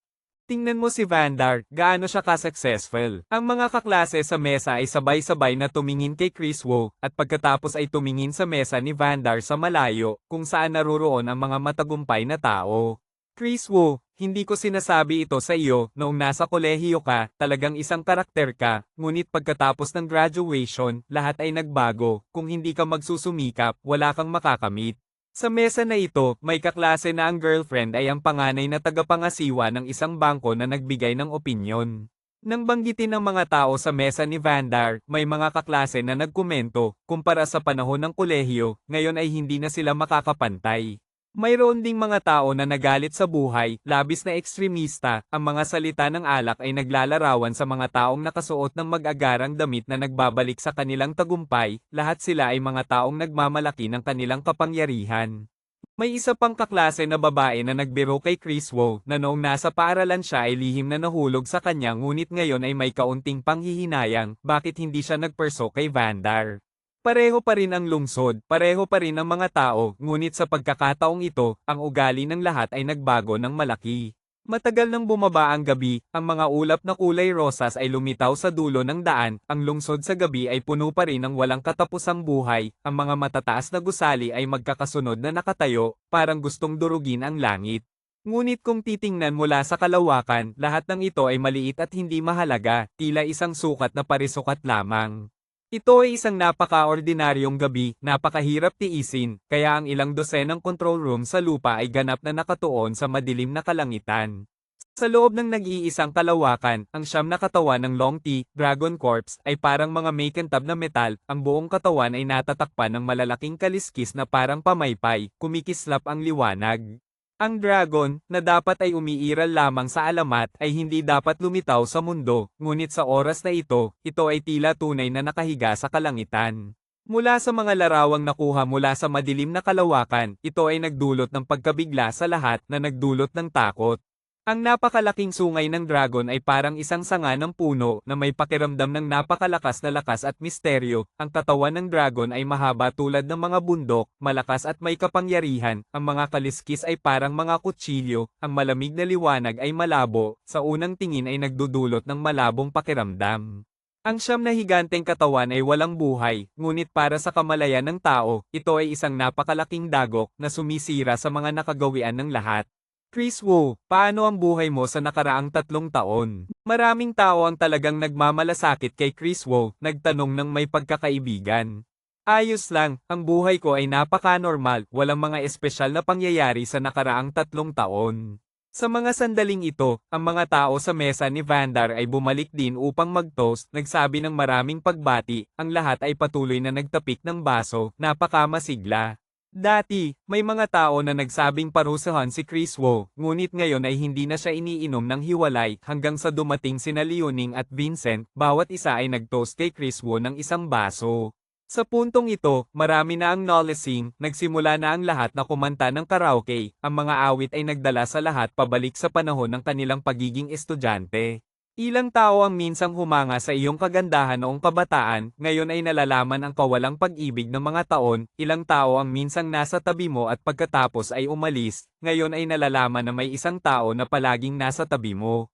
Tingnan mo si Vandar, gaano siya ka-successful. Ang mga kaklase sa mesa ay sabay-sabay na tumingin kay Chris Wu, at pagkatapos ay tumingin sa mesa ni Vandar sa malayo, kung saan naroroon ang mga matagumpay na tao. Chris Wu, hindi ko sinasabi ito sa iyo, noong nasa kolehiyo ka, talagang isang karakter ka, ngunit pagkatapos ng graduation, lahat ay nagbago, kung hindi ka magsusumikap, wala kang makakamit. Sa mesa na ito, may kaklase na ang girlfriend ay ang panganay na tagapangasiwa ng isang bangko na nagbigay ng opinyon. Nang banggitin ng mga tao sa mesa ni Vandar, may mga kaklase na nagkomento, kumpara sa panahon ng kolehiyo, ngayon ay hindi na sila makakapantay. Mayroon ding mga tao na nagalit sa buhay, labis na ekstremista, ang mga salita ng alak ay naglalarawan sa mga taong nakasuot ng mag-agarang damit na nagbabalik sa kanilang tagumpay, lahat sila ay mga taong nagmamalaki ng kanilang kapangyarihan. May isa pang kaklase na babae na nagbiro kay Chris Wu, na noong nasa paaralan siya ay lihim na nahulog sa kanya ngunit ngayon ay may kaunting panghihinayang, bakit hindi siya nagperso kay Vandar. Pareho pa rin ang lungsod, pareho pa rin ang mga tao, ngunit sa pagkakataong ito, ang ugali ng lahat ay nagbago ng malaki. Matagal nang bumaba ang gabi, ang mga ulap na kulay rosas ay lumitaw sa dulo ng daan, ang lungsod sa gabi ay puno pa rin ng walang katapusang buhay, ang mga matataas na gusali ay magkakasunod na nakatayo, parang gustong durugin ang langit. Ngunit kung titingnan mula sa kalawakan, lahat ng ito ay maliit at hindi mahalaga, tila isang sukat na parisukat lamang. Ito ay isang napaka-ordinaryong gabi, napakahirap tiisin, kaya ang ilang dosenang control room sa lupa ay ganap na nakatuon sa madilim na kalangitan. Sa loob ng nag-iisang kalawakan, ang siyam na katawan ng Long T, Dragon Corps, ay parang mga may kintab na metal, ang buong katawan ay natatakpan ng malalaking kaliskis na parang pamaypay, kumikislap ang liwanag. Ang dragon, na dapat ay umiiral lamang sa alamat, ay hindi dapat lumitaw sa mundo, ngunit sa oras na ito ay tila tunay na nakahiga sa kalangitan. Mula sa mga larawang nakuha mula sa madilim na kalawakan, ito ay nagdulot ng pagkabigla sa lahat na nagdulot ng takot. Ang napakalaking sungay ng dragon ay parang isang sanga ng puno na may pakiramdam ng napakalakas na lakas at misteryo. Ang katawan ng dragon ay mahaba tulad ng mga bundok, malakas at may kapangyarihan. Ang mga kaliskis ay parang mga kutsilyo, ang malamig na liwanag ay malabo, sa unang tingin ay nagdudulot ng malabong pakiramdam. Ang siyam na higanteng katawan ay walang buhay, ngunit para sa kamalayan ng tao, ito ay isang napakalaking dagok na sumisira sa mga nakagawian ng lahat. Chris Wu, paano ang buhay mo sa nakaraang 3 taon? Maraming tao ang talagang nagmamalasakit kay Chris Wu, nagtanong ng may pagkakaibigan. Ayos lang, ang buhay ko ay napaka-normal, walang mga espesyal na pangyayari sa nakaraang 3 taon. Sa mga sandaling ito, ang mga tao sa mesa ni Vandar ay bumalik din upang mag-toast, nagsabi ng maraming pagbati, ang lahat ay patuloy na nagtapik ng baso, napakamasigla. Dati, may mga tao na nagsabing parusahan si Chris Wu, ngunit ngayon ay hindi na siya iniinom ng hiwalay hanggang sa dumating sina Leoning at Vincent, bawat isa ay nag-toast kay Chris Wu ng isang baso. Sa puntong ito, marami na ang nolicing, nagsimula na ang lahat na kumanta ng karaoke, ang mga awit ay nagdala sa lahat pabalik sa panahon ng kanilang pagiging estudyante. Ilang tao ang minsang humanga sa iyong kagandahan noong kabataan, ngayon ay nalalaman ang kawalang pag-ibig ng mga taon, ilang tao ang minsang nasa tabi mo at pagkatapos ay umalis, ngayon ay nalalaman na may isang tao na palaging nasa tabi mo.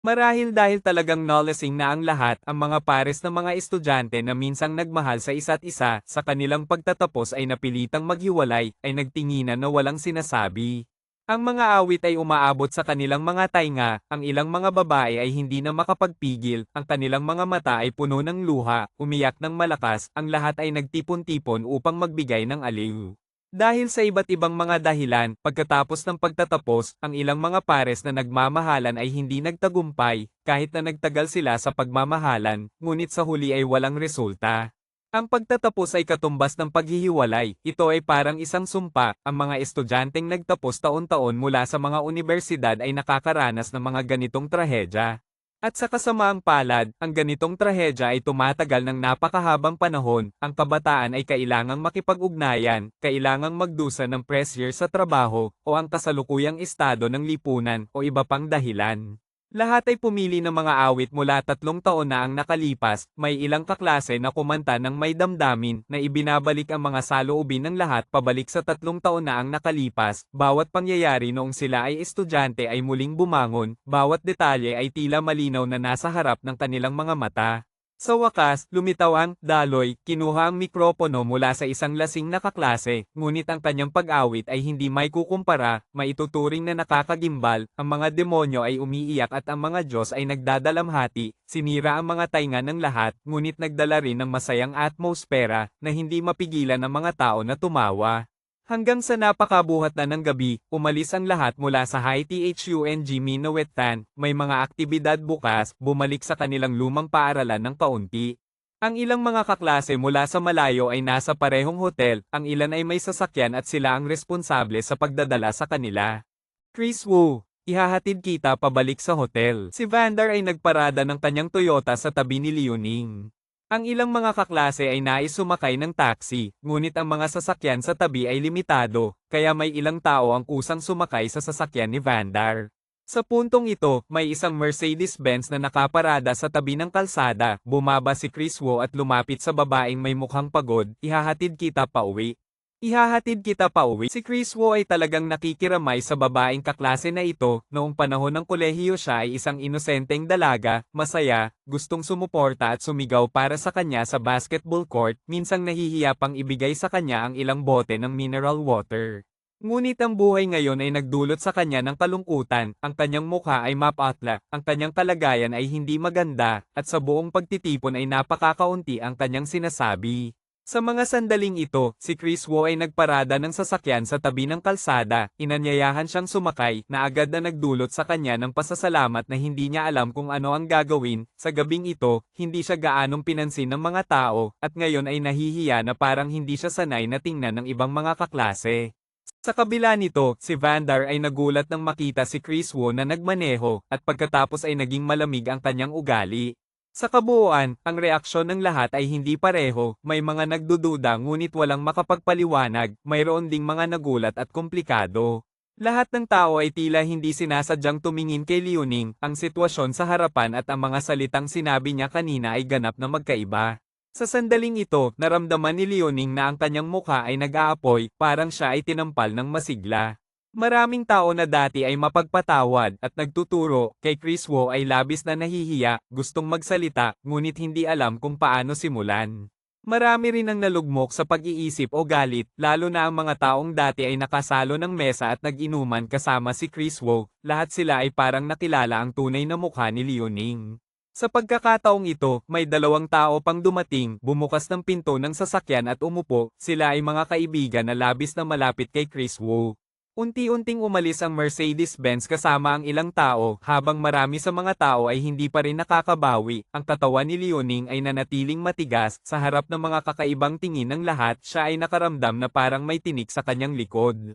Marahil dahil talagang nolicing na ang lahat, ang mga pares ng mga estudyante na minsang nagmahal sa isa't isa, sa kanilang pagtatapos ay napilitang maghiwalay, ay nagtinginan na walang sinasabi. Ang mga awit ay umaabot sa kanilang mga tainga, ang ilang mga babae ay hindi na makapagpigil, ang kanilang mga mata ay puno ng luha, umiyak ng malakas, ang lahat ay nagtipon-tipon upang magbigay ng aliw. Dahil sa iba't ibang mga dahilan, pagkatapos ng pagtatapos, ang ilang mga pares na nagmamahalan ay hindi nagtagumpay, kahit na nagtagal sila sa pagmamahalan, ngunit sa huli ay walang resulta. Ang pagtatapos ay katumbas ng paghihiwalay, ito ay parang isang sumpa, ang mga estudyanteng nagtapos taon-taon mula sa mga unibersidad ay nakakaranas ng mga ganitong trahedya. At sa kasamaang palad, ang ganitong trahedya ay tumatagal ng napakahabang panahon, ang kabataan ay kailangang makipag-ugnayan, kailangang magdusa ng pressure sa trabaho, o ang kasalukuyang estado ng lipunan, o iba pang dahilan. Lahat ay pumili ng mga awit mula 3 taon na ang nakalipas, may ilang kaklase na kumanta ng may damdamin na ibinabalik ang mga saloobin ng lahat pabalik sa 3 taon na ang nakalipas, bawat pangyayari noong sila ay estudyante ay muling bumangon, bawat detalye ay tila malinaw na nasa harap ng kanilang mga mata. Sa wakas, lumitaw ang Daloy, kinuha ang mikropono mula sa isang lasing na kaklase, ngunit ang kanyang pag-awit ay hindi may kukumpara, maituturing na nakakagimbal, ang mga demonyo ay umiiyak at ang mga Diyos ay nagdadalamhati, sinira ang mga tainga ng lahat, ngunit nagdala rin ng masayang atmosfera, na hindi mapigilan ng mga tao na tumawa. Hanggang sa napakabuhat na ng gabi, umalis ang lahat mula sa High Thung Minawetan, may mga aktibidad bukas, bumalik sa kanilang lumang paaralan ng kaunti. Ang ilang mga kaklase mula sa malayo ay nasa parehong hotel, ang ilan ay may sasakyan at sila ang responsable sa pagdadala sa kanila. Chris Wu, ihahatid kita pabalik sa hotel. Si Vandar ay nagparada ng kanyang Toyota sa tabi ni Leoning. Ang ilang mga kaklase ay nais sumakay ng taxi, ngunit ang mga sasakyan sa tabi ay limitado, kaya may ilang tao ang kusang sumakay sa sasakyan ni Vandar. Sa puntong ito, may isang Mercedes-Benz na nakaparada sa tabi ng kalsada, bumaba si Chris Wu at lumapit sa babaeng may mukhang pagod, ihahatid kita pauwi. Ihahatid kita pauwi. Si Chris Wu ay talagang nakikiramay sa babaeng kaklase na ito, noong panahon ng kolehiyo siya ay isang inosenteng dalaga, masaya, gustong sumuporta at sumigaw para sa kanya sa basketball court, minsang nahihiya pang ibigay sa kanya ang ilang bote ng mineral water. Ngunit ang buhay ngayon ay nagdulot sa kanya ng kalungkutan, ang kanyang mukha ay mapatla, ang kanyang kalagayan ay hindi maganda, at sa buong pagtitipon ay napakakaunti ang kanyang sinasabi. Sa mga sandaling ito, si Chris Wu ay nagparada ng sasakyan sa tabi ng kalsada, inanyayahan siyang sumakay, na agad na nagdulot sa kanya ng pasasalamat na hindi niya alam kung ano ang gagawin. Sa gabing ito, hindi siya gaanong pinansin ng mga tao, at ngayon ay nahihiya na parang hindi siya sanay na tingnan ng ibang mga kaklase. Sa kabila nito, si Vandar ay nagulat nang makita si Chris Wu na nagmaneho, at pagkatapos ay naging malamig ang kanyang ugali. Sa kabuuan, ang reaksyon ng lahat ay hindi pareho, may mga nagdududa ngunit walang makapagpaliwanag, mayroon ding mga nagulat at komplikado. Lahat ng tao ay tila hindi sinasadyang tumingin kay Leoning, ang sitwasyon sa harapan at ang mga salitang sinabi niya kanina ay ganap na magkaiba. Sa sandaling ito, naramdaman ni Leoning na ang kanyang mukha ay nag-aapoy, parang siya ay tinampal ng masigla. Maraming tao na dati ay mapagpatawad at nagtuturo, kay Chris Wu ay labis na nahihiya, gustong magsalita, ngunit hindi alam kung paano simulan. Marami rin ang nalugmok sa pag-iisip o galit, lalo na ang mga taong dati ay nakasalo ng mesa at nag-inuman kasama si Chris Wu, lahat sila ay parang nakilala ang tunay na mukha ni Liuning. Sa pagkakataong ito, may dalawang tao pang dumating, bumukas ng pinto ng sasakyan at umupo, sila ay mga kaibigan na labis na malapit kay Chris Wu. Unti-unting umalis ang Mercedes-Benz kasama ang ilang tao, habang marami sa mga tao ay hindi pa rin nakakabawi. Ang katawan ni Liuning ay nanatiling matigas, sa harap ng mga kakaibang tingin ng lahat, siya ay nakaramdam na parang may tinik sa kanyang likod.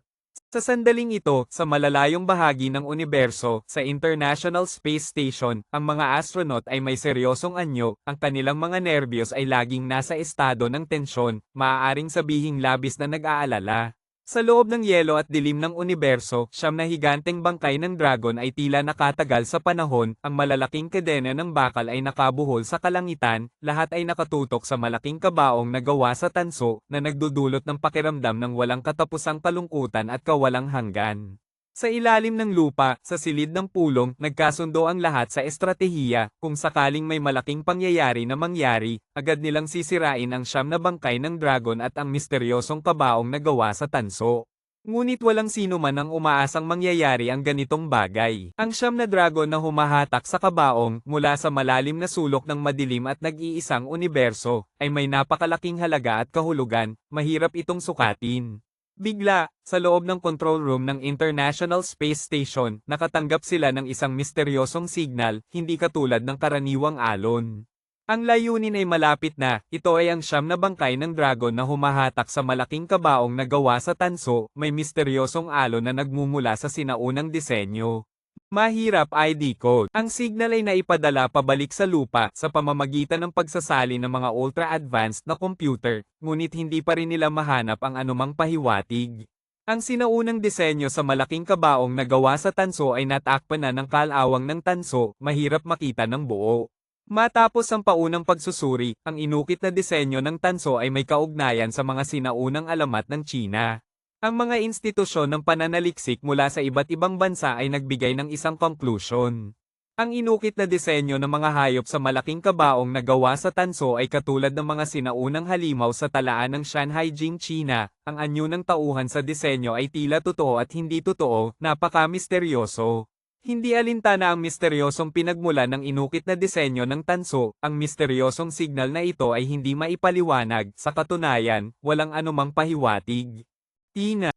Sa sandaling ito, sa malalayong bahagi ng universo, sa International Space Station, ang mga astronaut ay may seryosong anyo, ang kanilang mga nerbiyos ay laging nasa estado ng tensyon, maaaring sabihing labis na nag-aalala. Sa loob ng yelo at dilim ng universo, siyam na higanteng bangkay ng dragon ay tila nakatagal sa panahon, ang malalaking kadena ng bakal ay nakabuhol sa kalangitan, lahat ay nakatutok sa malaking kabaong na gawa sa tanso, na nagdudulot ng pakiramdam ng walang katapusang kalungkutan at kawalang hanggan. Sa ilalim ng lupa, sa silid ng pulong, nagkasundo ang lahat sa estratehiya, kung sakaling may malaking pangyayari na mangyari, agad nilang sisirain ang siyam na bangkay ng dragon at ang misteryosong kabaong na gawa sa tanso. Ngunit walang sino man ang umaasang mangyayari ang ganitong bagay. Ang siyam na dragon na humahatak sa kabaong, mula sa malalim na sulok ng madilim at nag-iisang universo, ay may napakalaking halaga at kahulugan, mahirap itong sukatin. Bigla, sa loob ng control room ng International Space Station, nakatanggap sila ng isang misteryosong signal, hindi katulad ng karaniwang alon. Ang layunin ay malapit na, ito ay ang siyam na bangkay ng dragon na humahatak sa malaking kabaong na gawa sa tanso, may misteryosong alon na nagmumula sa sinaunang disenyo. Mahirap ID code. Ang signal ay naipadala pabalik sa lupa sa pamamagitan ng pagsasali ng mga ultra-advanced na computer, ngunit hindi pa rin nila mahanap ang anumang pahiwatig. Ang sinaunang disenyo sa malaking kabaong na gawa sa tanso ay natakpan na ng kalawang ng tanso, mahirap makita ng buo. Matapos ang paunang pagsusuri, ang inukit na disenyo ng tanso ay may kaugnayan sa mga sinaunang alamat ng Tsina. Ang mga institusyon ng pananaliksik mula sa iba't ibang bansa ay nagbigay ng isang conclusion. Ang inukit na disenyo ng mga hayop sa malaking kabaong na gawa sa tanso ay katulad ng mga sinaunang halimaw sa talaan ng Shanhai Jing, China. Ang anyo ng tauhan sa disenyo ay tila totoo at hindi totoo, napaka-misteryoso. Hindi alintana ang misteryosong pinagmulan ng inukit na disenyo ng tanso, ang misteryosong signal na ito ay hindi maipaliwanag, sa katunayan, walang anumang pahiwatig.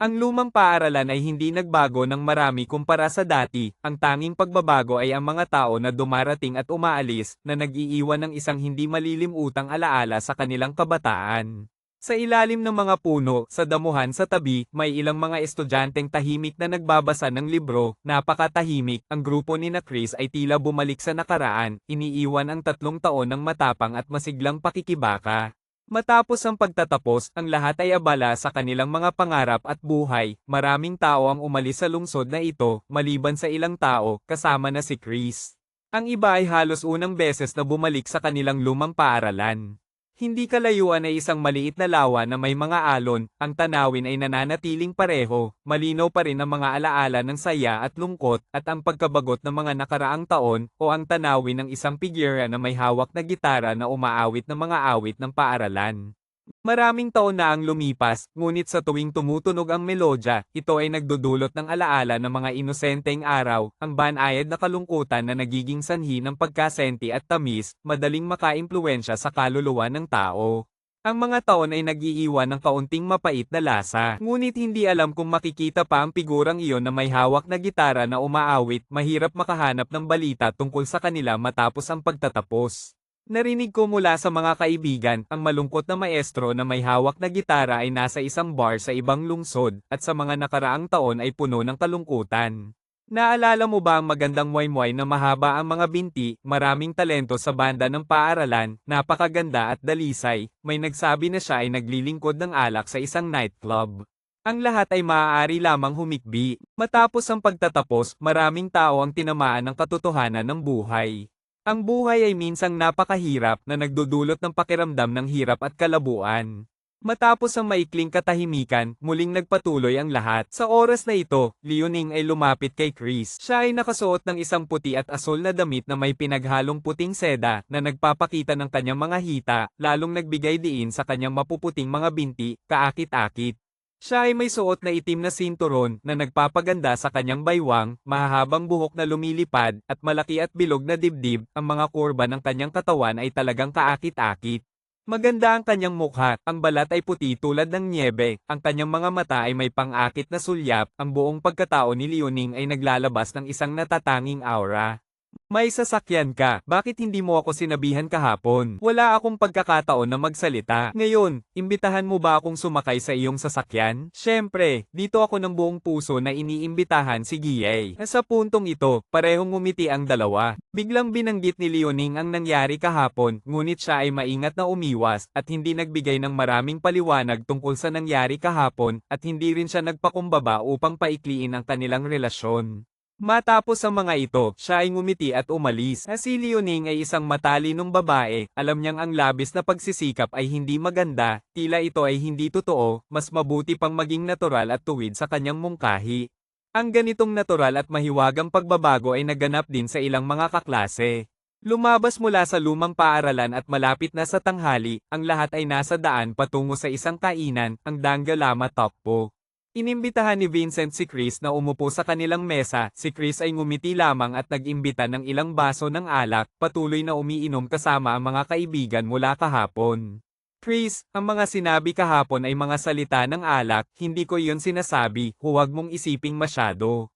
Ang lumang paaralan ay hindi nagbago ng marami kumpara sa dati, ang tanging pagbabago ay ang mga tao na dumarating at umaalis, na nag-iiwan ng isang hindi malilimutang alaala sa kanilang kabataan. Sa ilalim ng mga puno, sa damuhan sa tabi, may ilang mga estudyanteng tahimik na nagbabasa ng libro, napakatahimik, ang grupo ni na Chris ay tila bumalik sa nakaraan, iniiwan ang 3 taon ng matapang at masiglang pakikibaka. Matapos ang pagtatapos, ang lahat ay abala sa kanilang mga pangarap at buhay. Maraming tao ang umalis sa lungsod na ito, maliban sa ilang tao, kasama na si Chris. Ang iba ay halos unang beses na bumalik sa kanilang lumang paaralan. Hindi kalayuan ay isang maliit na lawa na may mga alon, ang tanawin ay nananatiling pareho, malinaw pa rin ang mga alaala ng saya at lungkot, at ang pagkabagot ng mga nakaraang taon, o ang tanawin ng isang figura na may hawak na gitara na umaawit ng mga awit ng paaralan. Maraming taon na ang lumipas, ngunit sa tuwing tumutunog ang melodya, ito ay nagdudulot ng alaala ng mga inosenteng araw, ang banayad na kalungkutan na nagiging sanhi ng pagkasenti at tamis, madaling makaimpluwensya sa kaluluwa ng tao. Ang mga taon ay nag-iiwan ng kaunting mapait na lasa, ngunit hindi alam kung makikita pa ang figurang iyon na may hawak na gitara na umaawit, mahirap makahanap ng balita tungkol sa kanila matapos ang pagtatapos. Narinig ko mula sa mga kaibigan, ang malungkot na maestro na may hawak na gitara ay nasa isang bar sa ibang lungsod, at sa mga nakaraang taon ay puno ng kalungkutan. Naalala mo ba ang magandang muay na mahaba ang mga binti, maraming talento sa banda ng paaralan, napakaganda at dalisay, may nagsabi na siya ay naglilingkod ng alak sa isang nightclub. Ang lahat ay maaari lamang humikbi. Matapos ang pagtatapos, maraming tao ang tinamaan ng katotohanan ng buhay. Ang buhay ay minsang napakahirap na nagdudulot ng pakiramdam ng hirap at kalabuan. Matapos ang maikling katahimikan, muling nagpatuloy ang lahat. Sa oras na ito, Liuning ay lumapit kay Chris. Siya ay nakasuot ng isang puti at asul na damit na may pinaghalong puting seda na nagpapakita ng kanyang mga hita, lalong nagbigay diin sa kanyang mapuputing mga binti, kaakit-akit. Siya ay may suot na itim na sinturon na nagpapaganda sa kanyang baywang, mahahabang buhok na lumilipad, at malaki at bilog na dibdib, ang mga kurba ng kanyang katawan ay talagang kaakit-akit. Maganda ang kanyang mukha, ang balat ay puti tulad ng nyebe, ang kanyang mga mata ay may pang-akit na sulyap, ang buong pagkatao ni Liuning ay naglalabas ng isang natatanging aura. May sasakyan ka, bakit hindi mo ako sinabihan kahapon? Wala akong pagkakataon na magsalita. Ngayon, imbitahan mo ba akong sumakay sa iyong sasakyan? Siyempre, dito ako ng buong puso na iniimbitahan si Giay. Sa puntong ito, parehong ngumiti ang dalawa. Biglang binanggit ni Liuning ang nangyari kahapon, ngunit siya ay maingat na umiwas, at hindi nagbigay ng maraming paliwanag tungkol sa nangyari kahapon, at hindi rin siya nagpakumbaba upang paikliin ang kanilang relasyon. Matapos ang mga ito, siya ay ngumiti at umalis. Si Liuning ay isang matalinong babae, alam niyang ang labis na pagsisikap ay hindi maganda, tila ito ay hindi totoo, mas mabuti pang maging natural at tuwid sa kanyang mungkahi. Ang ganitong natural at mahiwagang pagbabago ay naganap din sa ilang mga kaklase. Lumabas mula sa lumang paaralan at malapit na sa tanghali, ang lahat ay nasa daan patungo sa isang kainan, ang Dangalama Tokpo. Inimbitahan ni Vincent si Chris na umupo sa kanilang mesa, si Chris ay ngumiti lamang at nag-imbita ng ilang baso ng alak, patuloy na umiinom kasama ang mga kaibigan mula kahapon. Chris, ang mga sinabi kahapon ay mga salita ng alak, hindi ko iyon sinasabi, huwag mong isiping masyado.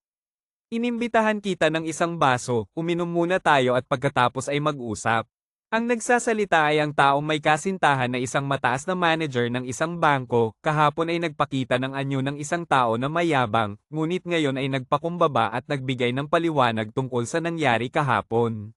Inimbitahan kita ng isang baso, uminom muna tayo at pagkatapos ay mag-usap. Ang nagsasalita ay ang taong may kasintahan na isang mataas na manager ng isang bangko, kahapon ay nagpakita ng anyo ng isang tao na mayabang, ngunit ngayon ay nagpakumbaba at nagbigay ng paliwanag tungkol sa nangyari kahapon.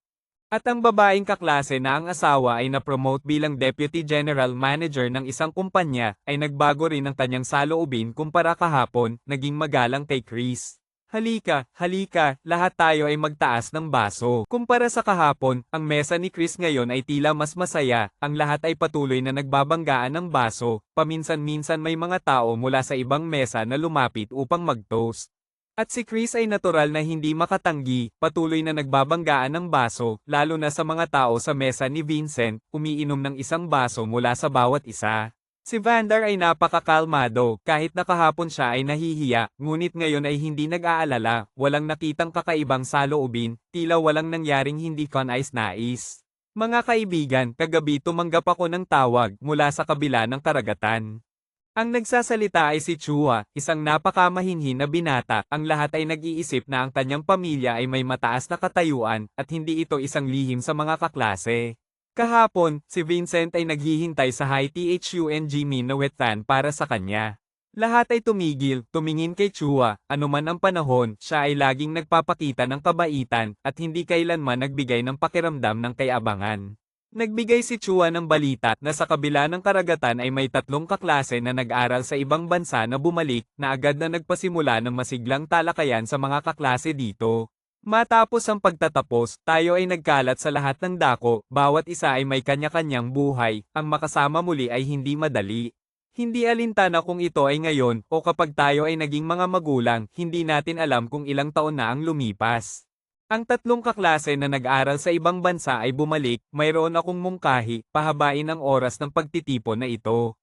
At ang babaeng kaklase na ang asawa ay na-promote bilang Deputy General Manager ng isang kumpanya, ay nagbago rin ang kanyang saloobin kumpara kahapon, naging magalang kay Chris. Halika, halika, lahat tayo ay magtaas ng baso. Kumpara sa kahapon, ang mesa ni Chris ngayon ay tila mas masaya, ang lahat ay patuloy na nagbabanggaan ng baso, paminsan-minsan may mga tao mula sa ibang mesa na lumapit upang mag-toast. At si Chris ay natural na hindi makatanggi, patuloy na nagbabanggaan ng baso, lalo na sa mga tao sa mesa ni Vincent, umiinom ng isang baso mula sa bawat isa. Si Vander ay napakakalmado, kahit na kahapon siya ay nahihiya, ngunit ngayon ay hindi nag-aalala, walang nakitang kakaibang saloobin, tila walang nangyaring hindi kanais-nais. Mga kaibigan, kagabi tumanggap ako ng tawag mula sa kabila ng karagatan. Ang nagsasalita ay si Chua, isang napakamahinhin na binata, ang lahat ay nag-iisip na ang kanyang pamilya ay may mataas na katayuan, at hindi ito isang lihim sa mga kaklase. Kahapon, si Vincent ay naghihintay sa High THUNG Minawethan para sa kanya. Lahat ay tumigil, tumingin kay Chua, anuman ang panahon, siya ay laging nagpapakita ng kabaitan, at hindi kailanman nagbigay ng pakiramdam ng kayabangan. Nagbigay si Chua ng balita na sa kabila ng karagatan ay may 3 kaklase na nag-aral sa ibang bansa na bumalik, na agad na nagpasimula ng masiglang talakayan sa mga kaklase dito. Matapos ang pagtatapos, tayo ay nagkalat sa lahat ng dako, bawat isa ay may kanya-kanyang buhay, ang makasama muli ay hindi madali. Hindi alintana kung ito ay ngayon, o kapag tayo ay naging mga magulang, hindi natin alam kung ilang taon na ang lumipas. Ang 3 kaklase na nag-aral sa ibang bansa ay bumalik, mayroon akong mungkahi, pahabain ang oras ng pagtitipon na ito.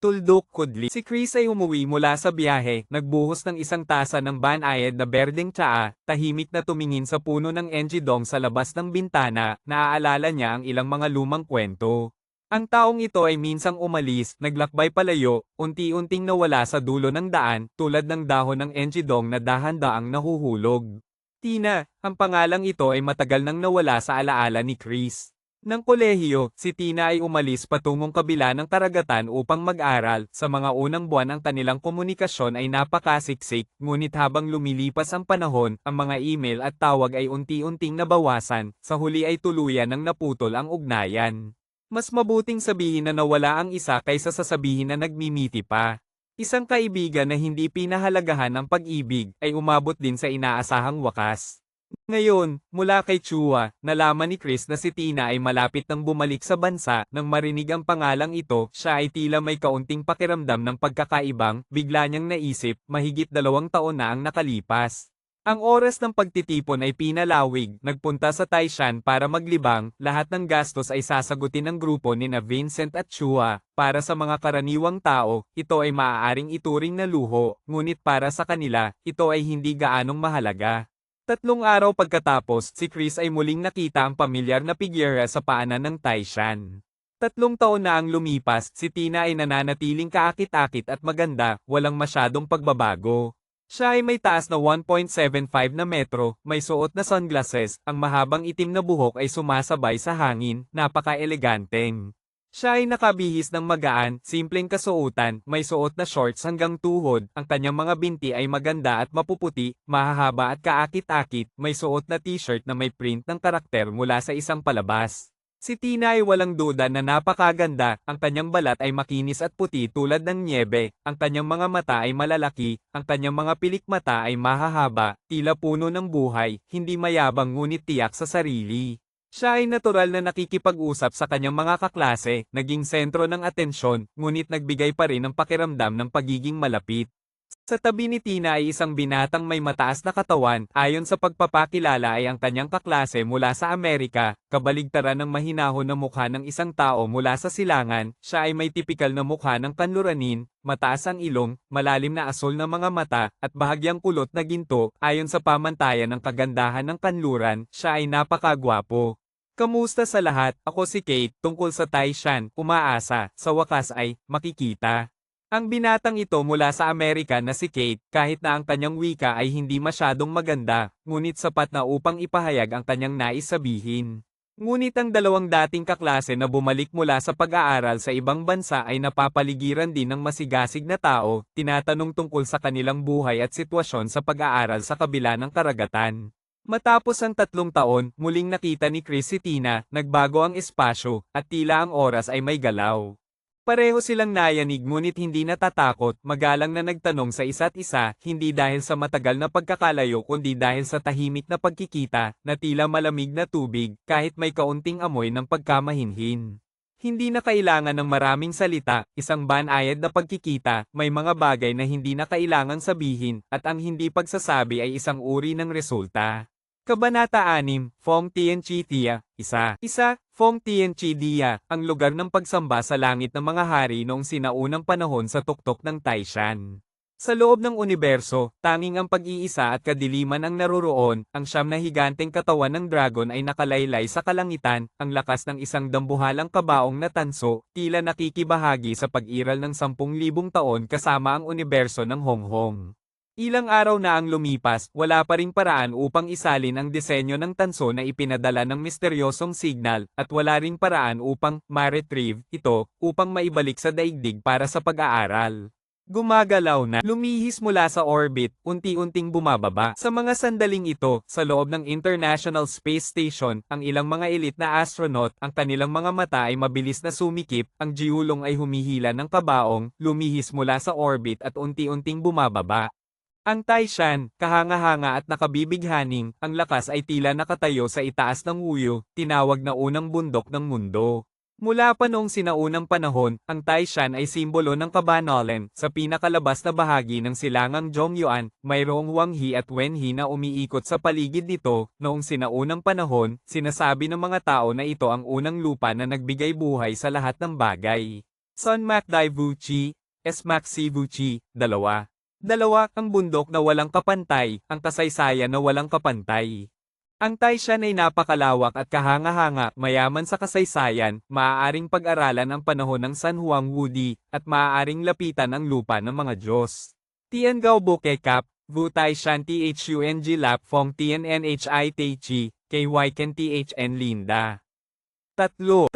Tuldok Kudli. Si Chris ay umuwi mula sa biyahe, nagbuhos ng isang tasa ng banayad na berdeng tsaa, tahimik na tumingin sa puno ng enjidong sa labas ng bintana, naaalala niya ang ilang mga lumang kwento. Ang taong ito ay minsang umalis, naglakbay palayo, unti-unting nawala sa dulo ng daan, tulad ng dahon ng enjidong na dahan-daang nahuhulog. Tina, ang pangalang ito ay matagal nang nawala sa alaala ni Chris. Nang kolehiyo, si Tina ay umalis patungong kabila ng karagatan upang mag-aral. Sa mga unang buwan ang kanilang komunikasyon ay napakasiksik, ngunit habang lumilipas ang panahon, ang mga email at tawag ay unti-unting nabawasan, sa huli ay tuluyan ng naputol ang ugnayan. Mas mabuting sabihin na nawala ang isa kaysa sasabihin na nagmimiti pa. Isang kaibigan na hindi pinahalagahan ng pag-ibig, ay umabot din sa inaasahang wakas. Ngayon, mula kay Chua, nalaman ni Chris na si Tina ay malapit nang bumalik sa bansa. Nang marinig ang pangalang ito, siya ay tila may kaunting pakiramdam ng pagkakaibang, bigla niyang naisip, mahigit 2 taon na ang nakalipas. Ang oras ng pagtitipon ay pinalawig, nagpunta sa Taishan para maglibang, lahat ng gastos ay sasagutin ng grupo ni na Vincent at Chua. Para sa mga karaniwang tao, ito ay maaaring ituring na luho, ngunit para sa kanila, ito ay hindi gaanong mahalaga. 3 araw pagkatapos, si Chris ay muling nakita ang pamilyar na figura sa paanan ng Taishan. 3 taon na ang lumipas, si Tina ay nananatiling kaakit-akit at maganda, walang masyadong pagbabago. Siya ay may taas na 1.75 na metro, may suot na sunglasses, ang mahabang itim na buhok ay sumasabay sa hangin, napaka-eleganteng. Siya ay nakabihis ng magaan, simpleng kasuotan, may suot na shorts hanggang tuhod, ang kanyang mga binti ay maganda at mapuputi, mahahaba at kaakit-akit, may suot na t-shirt na may print ng karakter mula sa isang palabas. Si Tina ay walang duda na napakaganda, ang kanyang balat ay makinis at puti tulad ng nyebe, ang kanyang mga mata ay malalaki, ang kanyang mga pilik mata ay mahahaba, tila puno ng buhay, hindi mayabang ngunit tiyak sa sarili. Siya ay natural na nakikipag-usap sa kanyang mga kaklase, naging sentro ng atensyon, ngunit nagbigay pa rin ng pakiramdam ng pagiging malapit. Sa tabi ni Tina ay isang binatang may mataas na katawan, ayon sa pagpapakilala ay ang kanyang kaklase mula sa Amerika, kabaligtaran ng mahinahon na mukha ng isang tao mula sa silangan, siya ay may tipikal na mukha ng kanluranin, mataas ang ilong, malalim na asul na mga mata, at bahagyang kulot na ginto, ayon sa pamantayan ng kagandahan ng kanluran, siya ay napakagwapo. Kamusta sa lahat? Ako si Kate, tungkol sa Taishan, umaasa, sa wakas ay, makikita. Ang binatang ito mula sa Amerika na si Kate, kahit na ang kanyang wika ay hindi masyadong maganda, ngunit sapat na upang ipahayag ang kanyang nais sabihin. Ngunit ang 2 dating kaklase na bumalik mula sa pag-aaral sa ibang bansa ay napapaligiran din ng masigasig na tao, tinatanong tungkol sa kanilang buhay at sitwasyon sa pag-aaral sa kabila ng karagatan. Matapos ang 3 taon, muling nakita ni Chris si Tina, nagbago ang espasyo, at tila ang oras ay may galaw. Pareho silang nayanig ngunit hindi natatakot, magalang na nagtanong sa isa't isa, hindi dahil sa matagal na pagkakalayo kundi dahil sa tahimik na pagkikita, na tila malamig na tubig, kahit may kaunting amoy ng pagkamahinhin. Hindi na kailangan ng maraming salita, isang banayad na pagkikita, may mga bagay na hindi na kailangang sabihin, at ang hindi pagsasabi ay isang uri ng resulta. Kabanata 6, Phong Tien Chi Tia, Phong Tien Chi Dia, ang lugar ng pagsamba sa langit ng mga hari noong sinaunang panahon sa tuktok ng Taishan. Sa loob ng universo, tanging ang pag-iisa at kadiliman ang naroroon, ang siyam na higanteng katawan ng dragon ay nakalaylay sa kalangitan, ang lakas ng isang dambuhalang kabaong na tanso, tila nakikibahagi sa pag-iral ng 10,000 taon kasama ang universo ng Honghong. Ilang araw na ang lumipas, wala pa ring paraan upang isalin ang disenyo ng tanso na ipinadala ng misteryosong signal, at wala ring paraan upang ma-retrieve ito, upang maibalik sa daigdig para sa pag-aaral. Gumagalaw na, lumihis mula sa orbit, unti-unting bumababa. Sa mga sandaling ito, sa loob ng International Space Station, ang ilang mga elite na astronaut, ang kanilang mga mata ay mabilis na sumikip, ang jiulong ay humihila ng kabaong, lumihis mula sa orbit at unti-unting bumababa. Ang Taishan, kahanga-hanga at nakabibighaning, ang lakas ay tila nakatayo sa itaas ng Wuyo, tinawag na unang bundok ng mundo. Mula pa noong sinaunang panahon, ang Taishan ay simbolo ng kabanalan. Sa pinakalabas na bahagi ng silangang Zhongyuan, mayroong Wanghe at Wenhe na umiikot sa paligid nito. Noong sinaunang panahon, sinasabi ng mga tao na ito ang unang lupa na nagbigay buhay sa lahat ng bagay. Sun Mac Dai Vuchi, S Mac Si Vuchi, 2. Ang bundok na walang kapantay, ang kasaysayan na walang kapantay. Ang Taishan ay napakalawak at kahanga-hanga, mayaman sa kasaysayan, maaaring pag-aralan ang panahon ng San Juan Wudi, at maaaring lapitan ang lupa ng mga Diyos. Tiangao Bukekap, Vu Taishan Thung Lap Phong Tien Nhi Taichi, KY Ken Thn Linda. 3.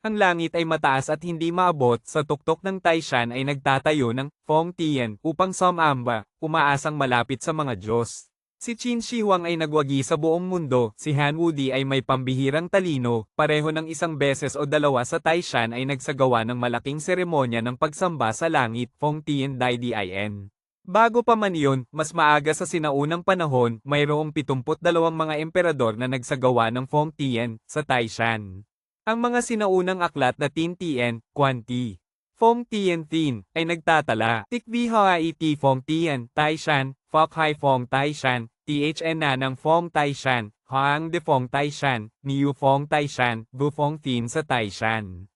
Ang langit ay mataas at hindi maabot, sa tuktok ng Taishan ay nagtatayo ng Phong Tien upang sumamba, umaasang malapit sa mga Diyos. Si Qin Shi Huang ay nagwagi sa buong mundo, si Han Wudi ay may pambihirang talino, pareho ng isang beses o dalawa sa Taishan ay nagsagawa ng malaking seremonya ng pagsamba sa langit, Phong Tien Dai Din. Bago pa man iyon, mas maaga sa sinaunang panahon, mayroong 72 mga emperador na nagsagawa ng Fong Tian sa Taishan. Ang mga sinaunang aklat na Tin Tien, Quan Ti, Fong Tian Tin, ay nagtatala. Tikvi Hawaii Ti Fong Tian, Taishan, Fok Hai Fong Taishan, Thn na ng Fong Taishan, Hoang de Fong Taishan, Niu Fong Taishan, Bu Fong Tin sa Taishan.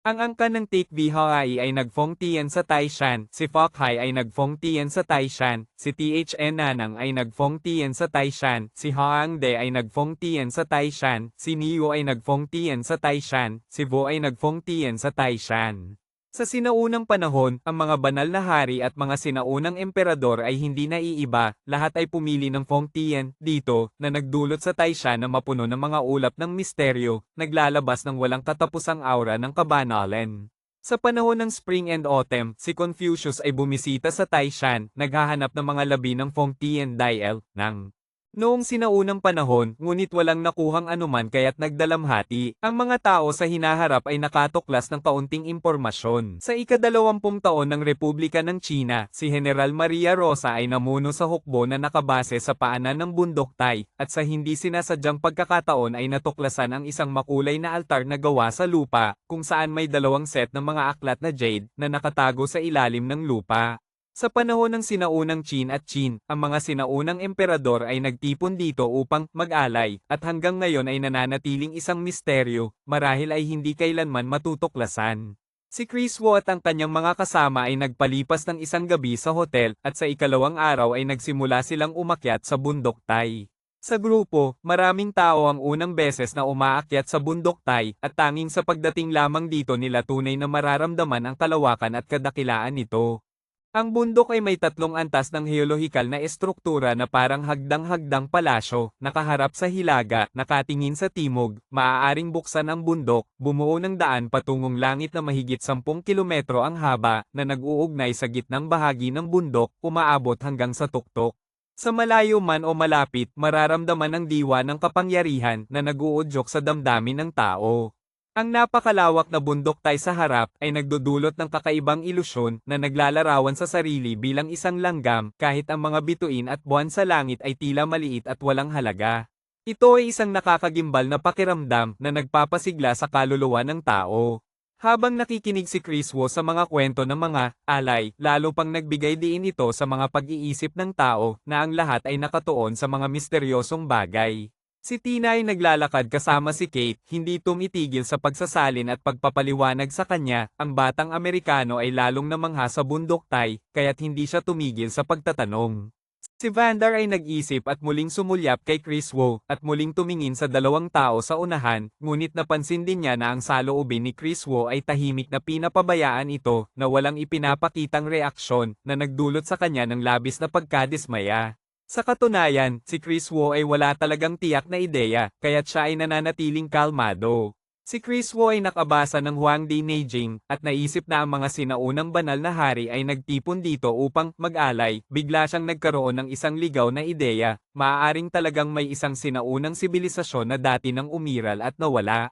Ang angka ng Tikvi Hawaii ay nag-Fong Tian sa Taishan, si Fok Hai ay nag-Fong Tian sa Taishan, si Thn Nanang ay nag-Fong Tian sa Taishan, si Hoang De ay nag-Fong Tian sa Taishan, si Niu ay nag-Fong Tian sa Taishan, si Vo ay nag-Fong Tian sa Taishan. Sa sinaunang panahon, ang mga banal na hari at mga sinaunang emperador ay hindi naiiba, lahat ay pumili ng Fong Tian, dito, na nagdulot sa Taishan na mapuno ng mga ulap ng misteryo, naglalabas ng walang katapusang aura ng kabanalan. Sa panahon ng Spring and Autumn, si Confucius ay bumisita sa Taishan, naghahanap ng mga labi ng Fong Tian Dial, ng noong sinaunang panahon, ngunit walang nakuhang anuman kaya't nagdalamhati. Ang mga tao sa hinaharap ay nakatuklas ng kaunting impormasyon. Sa ika-20 taon ng Republika ng China, si General Maria Rosa ay namuno sa hukbo na nakabase sa paanan ng bundok Tai, at sa hindi sinasadyang pagkakataon ay natuklasan ang isang makulay na altar na gawa sa lupa, kung saan may 2 set ng mga aklat na jade na nakatago sa ilalim ng lupa. Sa panahon ng sinaunang Qin at Qin, ang mga sinaunang emperador ay nagtipon dito upang mag-alay, at hanggang ngayon ay nananatiling isang misteryo, marahil ay hindi kailanman matutuklasan. Si Chris Wu at ang kanyang mga kasama ay nagpalipas ng isang gabi sa hotel, at sa ikalawang araw ay nagsimula silang umakyat sa bundok Tai. Sa grupo, maraming tao ang unang beses na umaakyat sa bundok Tai, at tanging sa pagdating lamang dito nila tunay na mararamdaman ang kalawakan at kadakilaan nito. Ang bundok ay may 3 antas ng heolohikal na estruktura na parang hagdang-hagdang palasyo, nakaharap sa hilaga, nakatingin sa timog, maaaring buksan ang bundok, bumuo ng daan patungong langit na mahigit 10 kilometro ang haba, na nag-uugnay sa gitnang bahagi ng bundok, umaabot hanggang sa tuktok. Sa malayo man o malapit, mararamdaman ang diwa ng kapangyarihan na nag-uudyok sa damdamin ng tao. Ang napakalawak na bundok Tai sa harap ay nagdudulot ng kakaibang ilusyon na naglalarawan sa sarili bilang isang langgam kahit ang mga bituin at buwan sa langit ay tila maliit at walang halaga. Ito ay isang nakakagimbal na pakiramdam na nagpapasigla sa kaluluwa ng tao. Habang nakikinig si Chris Wu sa mga kwento ng mga alay, lalo pang nagbigay diin ito sa mga pag-iisip ng tao na ang lahat ay nakatuon sa mga misteryosong bagay. Si Tina ay naglalakad kasama si Kate, hindi tumitigil sa pagsasalin at pagpapaliwanag sa kanya, ang batang Amerikano ay lalong namangha sa bundok Tai, kaya't hindi siya tumigil sa pagtatanong. Si Vander ay nag-isip at muling sumulyap kay Chris Wu, at muling tumingin sa 2 tao sa unahan, ngunit napansin din niya na ang saloobin ni Chris Wu ay tahimik na pinapabayaan ito, na walang ipinapakitang reaksyon, na nagdulot sa kanya ng labis na pagkadismaya. Sa katunayan, si Chris Wu ay wala talagang tiyak na ideya, kaya't siya ay nananatiling kalmado. Si Chris Wu ay nakabasa ng Huangdi Neijing, at naisip na ang mga sinaunang banal na hari ay nagtipon dito upang mag-alay, bigla siyang nagkaroon ng isang ligaw na ideya, maaaring talagang may isang sinaunang sibilisasyon na dati nang umiral at nawala.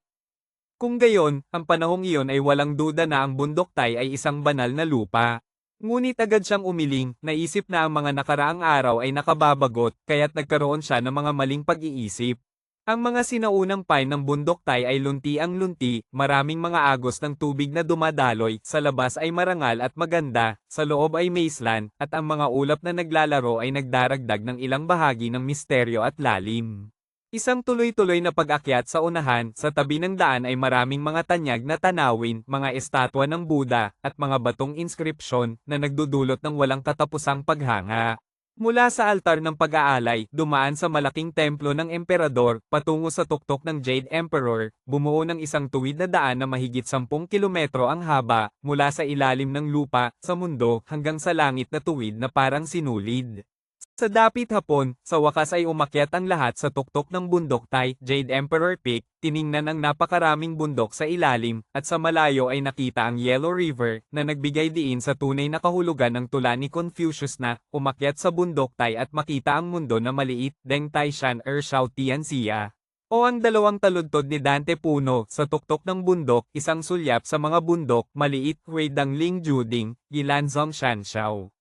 Kung gayon, ang panahong iyon ay walang duda na ang bundok Tai ay isang banal na lupa. Ngunit agad siyang umiling, naisip na ang mga nakaraang araw ay nakababagot, kaya't nagkaroon siya ng mga maling pag-iisip. Ang mga sinaunang pine ng bundok Tai ay lunti ang lunti, maraming mga agos ng tubig na dumadaloy, sa labas ay marangal at maganda, sa loob ay mazeland, at ang mga ulap na naglalaro ay nagdaragdag ng ilang bahagi ng misteryo at lalim. Isang tuloy-tuloy na pag-akyat sa unahan, sa tabi ng daan ay maraming mga tanyag na tanawin, mga estatwa ng Buddha, at mga batong inskripsyon, na nagdudulot ng walang katapusang paghanga. Mula sa altar ng pag-aalay, dumaan sa malaking templo ng emperador, patungo sa tuktok ng Jade Emperor, bumuo ng isang tuwid na daan na mahigit 10 kilometro ang haba, mula sa ilalim ng lupa, sa mundo, hanggang sa langit na tuwid na parang sinulid. Sa dapit hapon, sa wakas ay umakyat ang lahat sa tuktok ng bundok Tai, Jade Emperor Peak, tiningnan ang napakaraming bundok sa ilalim, at sa malayo ay nakita ang Yellow River, na nagbigay diin sa tunay na kahulugan ng tula ni Confucius na, umakyat sa bundok Tai at makita ang mundo na maliit, Deng Taishan Shao Tian Xia. O ang 2 taludtod ni Dante Puno, sa tuktok ng bundok, isang sulyap sa mga bundok, maliit, Wei Dang Ling Juding, Yilan Zong Shan Shao.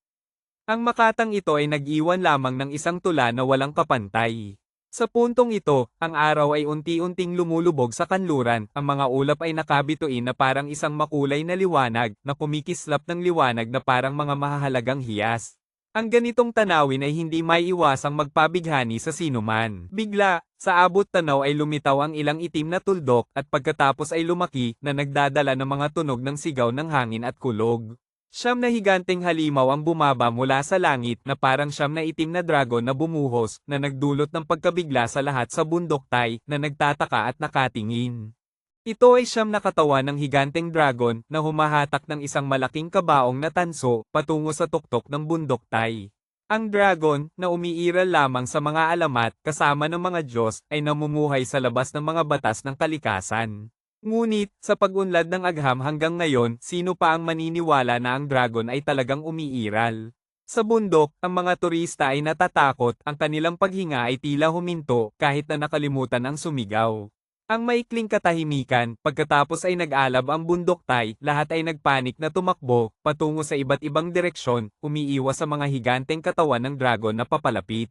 Ang makatang ito ay nag-iwan lamang ng isang tula na walang kapantay. Sa puntong ito, ang araw ay unti-unting lumulubog sa kanluran, ang mga ulap ay nakabituin na parang isang makulay na liwanag, na kumikislap ng liwanag na parang mga mahahalagang hiyas. Ang ganitong tanawin ay hindi maiiwasang magpabighani sa sinuman. Bigla, sa abot tanaw ay lumitaw ang ilang itim na tuldok at pagkatapos ay lumaki na nagdadala ng mga tunog ng sigaw ng hangin at kulog. Siyam na higanteng halimaw ang bumaba mula sa langit na parang siyam na itim na dragon na bumuhos na nagdulot ng pagkabigla sa lahat sa bundoktay na nagtataka at nakatingin. Ito ay siyam na katawan ng higanteng dragon na humahatak ng isang malaking kabaong na tanso patungo sa tuktok ng bundoktay. Ang dragon, na umiiral lamang sa mga alamat kasama ng mga Diyos, ay namumuhay sa labas ng mga batas ng kalikasan. Ngunit, sa pag-unlad ng agham hanggang ngayon, sino pa ang maniniwala na ang dragon ay talagang umiiral? Sa bundok, ang mga turista ay natatakot, ang kanilang paghinga ay tila huminto kahit na nakalimutan ang sumigaw. Ang maikling katahimikan, pagkatapos ay nag-alab ang bundoktay, lahat ay nagpanik na tumakbo, patungo sa iba't ibang direksyon, umiiwas sa mga higanteng katawan ng dragon na papalapit.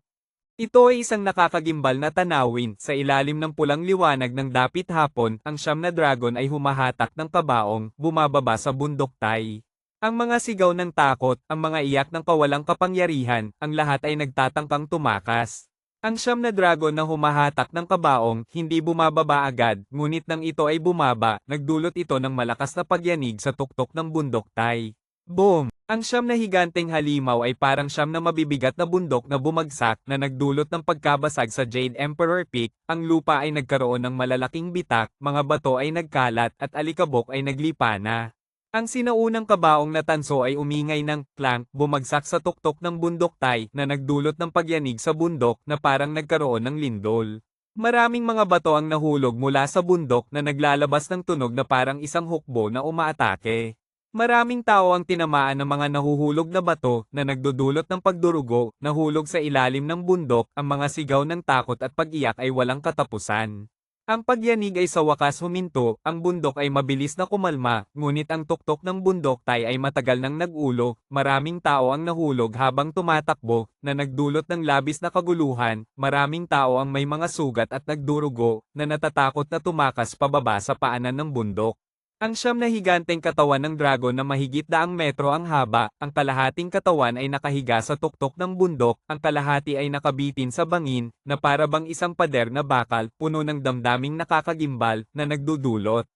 Ito ay isang nakakagimbal na tanawin, sa ilalim ng pulang liwanag ng dapit hapon, ang siyam na dragon ay humahatak ng kabaong, bumababa sa bundoktay. Ang mga sigaw ng takot, ang mga iyak ng kawalang kapangyarihan, ang lahat ay nagtatangkang tumakas. Ang siyam na dragon na humahatak ng kabaong, hindi bumababa agad, ngunit nang ito ay bumaba, nagdulot ito ng malakas na pagyanig sa tuktok ng bundoktay. Boom! Ang siyam na higanteng halimaw ay parang siyam na mabibigat na bundok na bumagsak na nagdulot ng pagkabasag sa Jade Emperor Peak, ang lupa ay nagkaroon ng malalaking bitak, mga bato ay nagkalat at alikabok ay naglipana. Ang sinaunang kabaong na tanso ay umingay ng clank, bumagsak sa tuktok ng bundoktay na nagdulot ng pagyanig sa bundok na parang nagkaroon ng lindol. Maraming mga bato ang nahulog mula sa bundok na naglalabas ng tunog na parang isang hukbo na umaatake. Maraming tao ang tinamaan ng mga nahuhulog na bato na nagdudulot ng pagdurugo, nahulog sa ilalim ng bundok, ang mga sigaw ng takot at pag-iyak ay walang katapusan. Ang pagyanig ay sa wakas huminto, ang bundok ay mabilis na kumalma, ngunit ang tuktok ng bundoktay ay matagal nang nag-ulo, maraming tao ang nahulog habang tumatakbo, na nagdulot ng labis na kaguluhan, maraming tao ang may mga sugat at nagdurugo, na natatakot na tumakas pababa sa paanan ng bundok. Ang siyam na higanteng katawan ng dragon na mahigit 100 metro ang haba, ang kalahating katawan ay nakahiga sa tuktok ng bundok, ang kalahati ay nakabitin sa bangin, na para bang isang pader na bakal, puno ng damdaming nakakagimbal, na nagdudulot.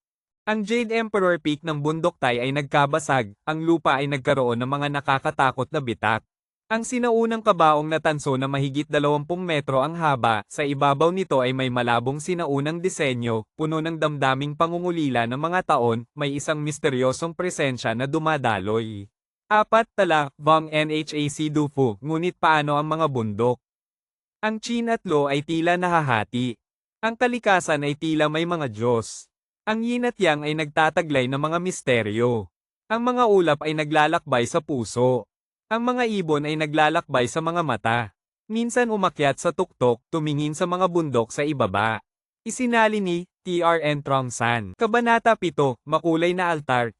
Ang Jade Emperor Peak ng bundoktay ay nagkabasag, ang lupa ay nagkaroon ng mga nakakatakot na bitak. Ang sinaunang kabaong na tanso na mahigit 20 metro ang haba, sa ibabaw nito ay may malabong sinaunang disenyo, puno ng damdaming pangungulila ng mga taon, may isang misteryosong presensya na dumadaloy. Apat tala, Vang Nhac Dufu, ngunit paano ang mga bundok? Ang Chin at Lo ay tila nahahati. Ang kalikasan ay tila may mga Diyos. Ang Yin at Yang ay nagtataglay ng mga misteryo. Ang mga ulap ay naglalakbay sa puso. Ang mga ibon ay naglalakbay sa mga mata. Minsan umakyat sa tuktok, tumingin sa mga bundok sa ibaba. Isinali ni T.R.N. Trongsan. Kabanata 7, Makulay na Altar,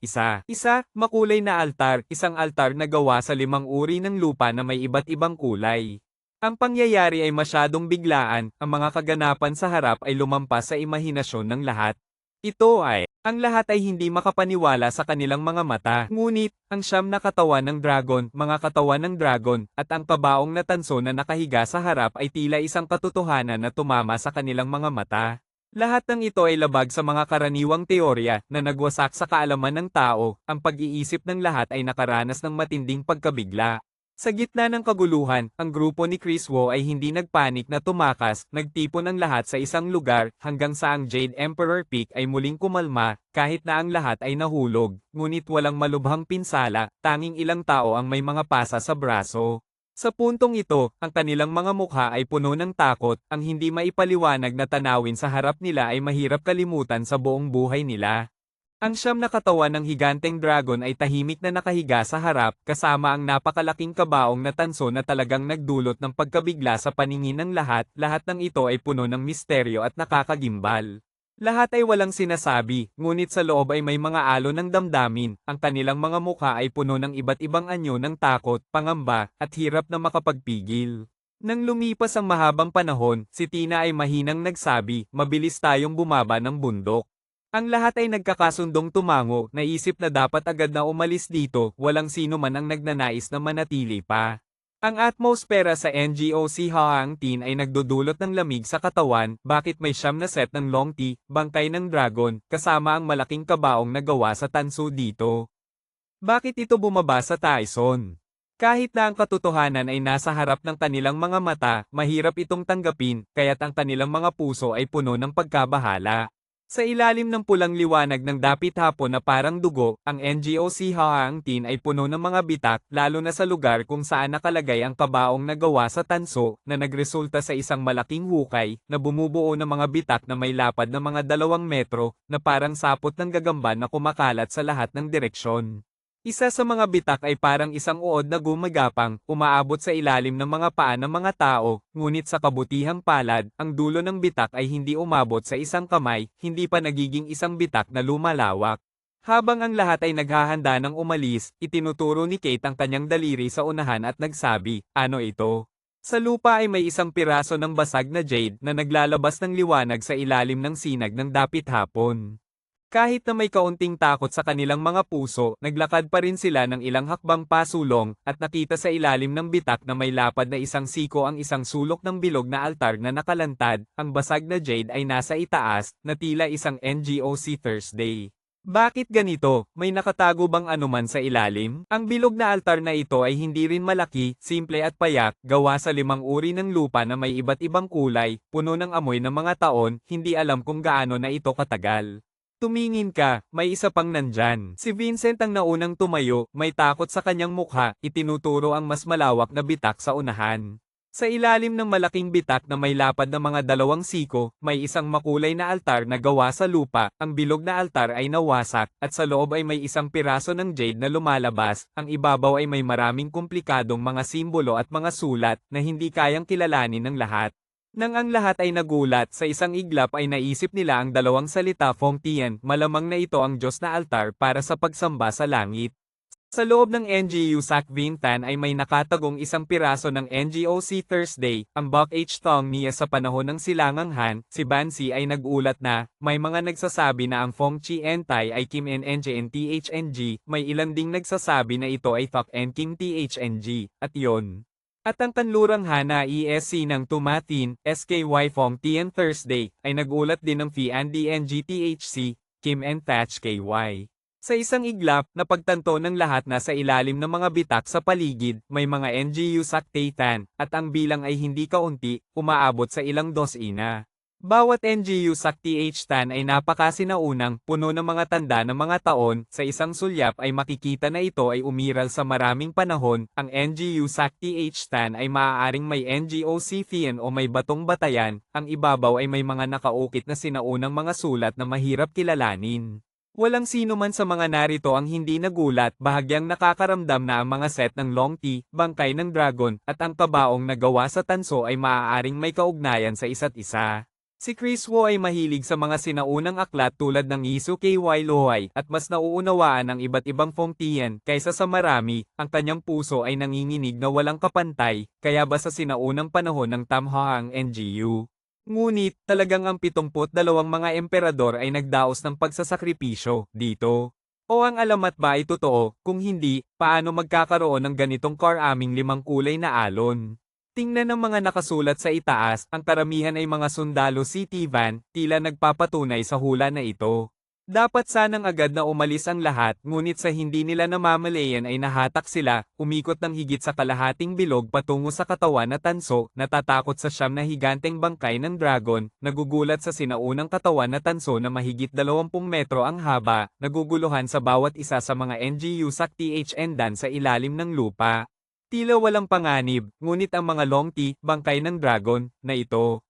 makulay na altar, isang altar na gawa sa 5 uri ng lupa na may iba't ibang kulay. Ang pangyayari ay masyadong biglaan, ang mga kaganapan sa harap ay lumampas sa imahinasyon ng lahat. Ang lahat ay hindi makapaniwala sa kanilang mga mata. Ngunit, ang siyam na katawan ng dragon, mga katawan ng dragon, at ang kabaong na tanso na nakahiga sa harap ay tila isang katotohanan na tumama sa kanilang mga mata. Lahat ng ito ay labag sa mga karaniwang teorya na nagwasak sa kaalaman ng tao, ang pag-iisip ng lahat ay nakaranas ng matinding pagkabigla. Sa gitna ng kaguluhan, ang grupo ni Chris Wu ay hindi nagpanik na tumakas, nagtipon ang lahat sa isang lugar, hanggang sa ang Jade Emperor Peak ay muling kumalma, kahit na ang lahat ay nahulog, ngunit walang malubhang pinsala, tanging ilang tao ang may mga pasa sa braso. Sa puntong ito, ang kanilang mga mukha ay puno ng takot, ang hindi maipaliwanag na tanawin sa harap nila ay mahirap kalimutan sa buong buhay nila. Ang siyam na katawan ng higanteng dragon ay tahimik na nakahiga sa harap, kasama ang napakalaking kabaong na tanso na talagang nagdulot ng pagkabigla sa paningin ng lahat, lahat ng ito ay puno ng misteryo at nakakagimbal. Lahat ay walang sinasabi, ngunit sa loob ay may mga alon ng damdamin, ang kanilang mga mukha ay puno ng iba't ibang anyo ng takot, pangamba, at hirap na makapagpigil. Nang lumipas ang mahabang panahon, si Tina ay mahinang nagsabi, mabilis tayong bumaba ng bundok. Ang lahat ay nagkakasundong tumango, naisip na dapat agad na umalis dito, walang sino man ang nagnanais na manatili pa. Ang atmosfera sa NGOC Hangtin ay nagdudulot ng lamig sa katawan, bakit may siyam na set ng long tea, bangkay ng dragon, kasama ang malaking kabaong na gawa sa tanso dito. Bakit ito bumaba sa Tyson? Kahit na ang katotohanan ay nasa harap ng kanilang mga mata, mahirap itong tanggapin, kaya't ang kanilang mga puso ay puno ng pagkabahala. Sa ilalim ng pulang liwanag ng dapit hapon na parang dugo, ang NGOC Hangtin ay puno ng mga bitak, lalo na sa lugar kung saan nakalagay ang kabaong na gawa sa tanso, na nagresulta sa isang malaking hukay, na bumubuo ng mga bitak na may lapad na mga 2 metro, na parang sapot ng gagamba na kumakalat sa lahat ng direksyon. Isa sa mga bitak ay parang isang uod na gumagapang, umaabot sa ilalim ng mga paa ng mga tao, ngunit sa kabutihang palad, ang dulo ng bitak ay hindi umabot sa isang kamay, hindi pa nagiging isang bitak na lumalawak. Habang ang lahat ay naghahanda ng umalis, itinuturo ni Kate ang kanyang daliri sa unahan at nagsabi, ano ito? Sa lupa ay may isang piraso ng basag na jade na naglalabas ng liwanag sa ilalim ng sinag ng dapit hapon. Kahit na may kaunting takot sa kanilang mga puso, naglakad pa rin sila ng ilang hakbang pasulong, at nakita sa ilalim ng bitak na may lapad na isang siko ang isang sulok ng bilog na altar na nakalantad, ang basag na jade ay nasa itaas, na tila isang NGOC Thursday. Bakit ganito? May nakatago bang anuman sa ilalim? Ang bilog na altar na ito ay hindi rin malaki, simple at payak, gawa sa 5 uri ng lupa na may iba't ibang kulay, puno ng amoy ng mga taon, hindi alam kung gaano na ito katagal. Tumingin ka, may isa pang nandyan. Si Vincent ang naunang tumayo, may takot sa kanyang mukha, itinuturo ang mas malawak na bitak sa unahan. Sa ilalim ng malaking bitak na may lapad na mga 2 siko, may isang makulay na altar na gawa sa lupa, ang bilog na altar ay nawasak, at sa loob ay may isang piraso ng jade na lumalabas, ang ibabaw ay may maraming komplikadong mga simbolo at mga sulat, na hindi kayang kilalanin ng lahat. Nang ang lahat ay nagulat, sa isang iglap ay naisip nila ang 2 salita Fong Tian, malamang na ito ang Diyos na altar para sa pagsamba sa langit. Sa loob ng NGU Sakvintan ay may nakatagong isang piraso ng NGOC Thursday, ang Bok H. Tong niya sa panahon ng Silangang Han, si Bansi ay nagulat na, may mga nagsasabi na ang Fong Chi Entai ay Kim NNJNTHNG, may ilan ding nagsasabi na ito ay Thok N Kim THNG, at yon. At ang kanlurang Hana ESC ng Tumatin, SKY Fong Tian Thursday, ay nagulat din ng Fian DNGTHC, Kim and Thatch KY. Sa isang iglap, napagtanto ng lahat na sa ilalim ng mga bitak sa paligid, may mga NGU Saktatan, at ang bilang ay hindi kaunti, umaabot sa ilang dosina. Bawat NGU Sakti-Tan ay napakasinaunang, puno ng mga tanda ng mga taon, sa isang sulyap ay makikita na ito ay umiral sa maraming panahon, ang NGU Sakti-Tan ay maaaring may NGOC Fian o may batong batayan, ang ibabaw ay may mga nakaukit na sinaunang mga sulat na mahirap kilalanin. Walang sino man sa mga narito ang hindi nagulat, bahagyang nakakaramdam na ang mga set ng long tea, bangkay ng dragon, at ang kabaong na gawa sa tanso ay maaaring may kaugnayan sa isa't isa. Si Chris Wu ay mahilig sa mga sinaunang aklat tulad ng Yisu KY Lohay at mas nauunawaan ang iba't ibang Fong Tian kaysa sa marami, ang kanyang puso ay nanginginig na walang kapantay, kaya ba sa sinaunang panahon ng Tamha ang NGU. Ngunit, talagang ang 72 mga emperador ay nagdaos ng pagsasakripisyo dito. O ang alamat ba ay totoo? Kung hindi, paano magkakaroon ng ganitong karaming 5 kulay na alon? Tingnan ang mga nakasulat sa itaas, ang karamihan ay mga sundalo City Van, tila nagpapatunay sa hula na ito. Dapat sanang agad na umalis ang lahat, ngunit sa hindi nila namamalayan ay nahatak sila, umikot ng higit sa kalahating bilog patungo sa katawan na tanso, natatakot sa siyam na higanteng bangkay ng dragon, nagugulat sa sinaunang katawan na tanso na mahigit 20 metro ang haba, naguguluhan sa bawat isa sa mga NGU Sakti HN sa ilalim ng lupa. Tila walang panganib, ngunit ang mga long tea, bangkay ng dragon, na ito.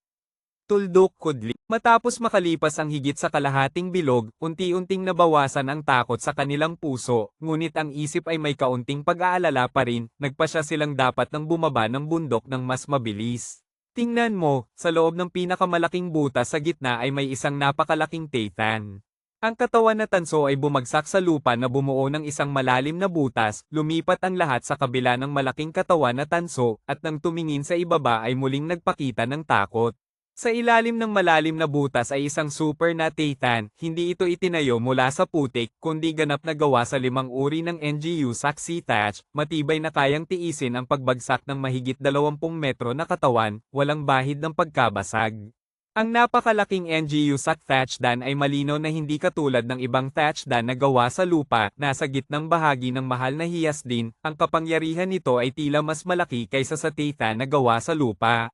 Tuldok kudli. Matapos makalipas ang higit sa kalahating bilog, unti-unting nabawasan ang takot sa kanilang puso, ngunit ang isip ay may kaunting pag-aalala pa rin, nagpasya silang dapat nang bumaba ng bundok ng mas mabilis. Tingnan mo, sa loob ng pinakamalaking butas sa gitna ay may isang napakalaking Titan. Ang katawan na tanso ay bumagsak sa lupa na bumuo ng isang malalim na butas, lumipat ang lahat sa kabila ng malaking katawan na tanso, at nang tumingin sa ibaba ay muling nagpakita ng takot. Sa ilalim ng malalim na butas ay isang super na Titan, hindi ito itinayo mula sa putik, kundi ganap na gawa sa 5 uri ng NGU Saxi Thatch, matibay na kayang tiisin ang pagbagsak ng mahigit 20 metro na katawan, walang bahid ng pagkabasag. Ang napakalaking NGU sa thatchdan ay malinaw na hindi katulad ng ibang thatchdan na gawa sa lupa, nasa gitnang bahagi ng mahal na hiyas din, ang kapangyarihan nito ay tila mas malaki kaysa sa Titan na gawa sa lupa.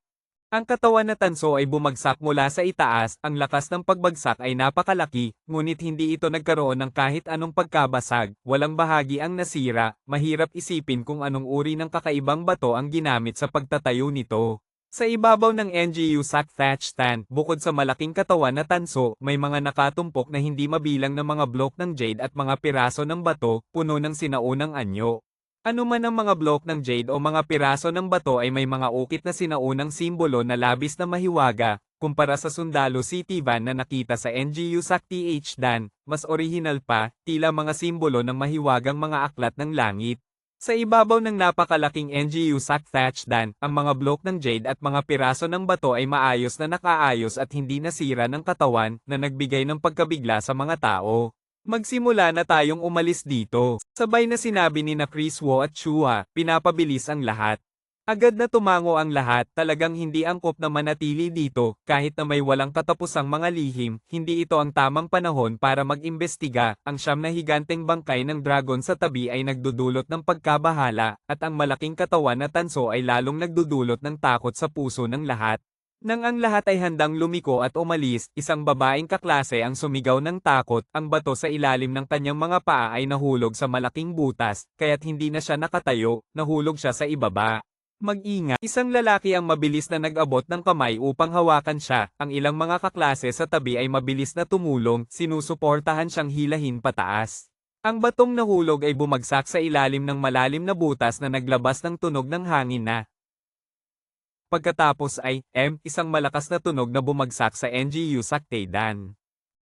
Ang katawan na tanso ay bumagsak mula sa itaas, ang lakas ng pagbagsak ay napakalaki, ngunit hindi ito nagkaroon ng kahit anong pagkabasag, walang bahagi ang nasira, mahirap isipin kung anong uri ng kakaibang bato ang ginamit sa pagtatayo nito. Sa ibabaw ng NGU Sac Thatch Stand, bukod sa malaking katawan na tanso, may mga nakatumpok na hindi mabilang na mga blok ng jade at mga piraso ng bato, puno ng sinaunang anyo. Ano man ang mga blok ng jade o mga piraso ng bato ay may mga ukit na sinaunang simbolo na labis na mahiwaga, kumpara sa sundalo city van na nakita sa NGU Sac TH Dan, mas orihinal pa, tila mga simbolo ng mahiwagang mga aklat ng langit. Sa ibabaw ng napakalaking NGU Sac Thatch Dan, ang mga blok ng jade at mga piraso ng bato ay maayos na nakaayos at hindi nasira ng katawan, na nagbigay ng pagkabigla sa mga tao. Magsimula na tayong umalis dito. Sabay na sinabi ni na Chris Wu at Chua, pinapabilis ang lahat. Agad na tumango ang lahat, talagang hindi angkop na manatili dito, kahit na may walang katapusang mga lihim, hindi ito ang tamang panahon para mag-imbestiga, ang 9 na higanteng bangkay ng dragon sa tabi ay nagdudulot ng pagkabahala, at ang malaking katawan na tanso ay lalong nagdudulot ng takot sa puso ng lahat. Nang ang lahat ay handang lumiko at umalis, isang babaeng kaklase ang sumigaw ng takot, ang bato sa ilalim ng kanyang mga paa ay nahulog sa malaking butas, kaya't hindi na siya nakatayo, nahulog siya sa ibaba. Mag-ingat. Isang lalaki ang mabilis na nag-abot ng kamay upang hawakan siya, ang ilang mga kaklase sa tabi ay mabilis na tumulong, sinusuportahan siyang hilahin pataas. Ang batong nahulog ay bumagsak sa ilalim ng malalim na butas na naglabas ng tunog ng hangin na. Pagkatapos ay, isang malakas na tunog na bumagsak sa NGU Saktedan.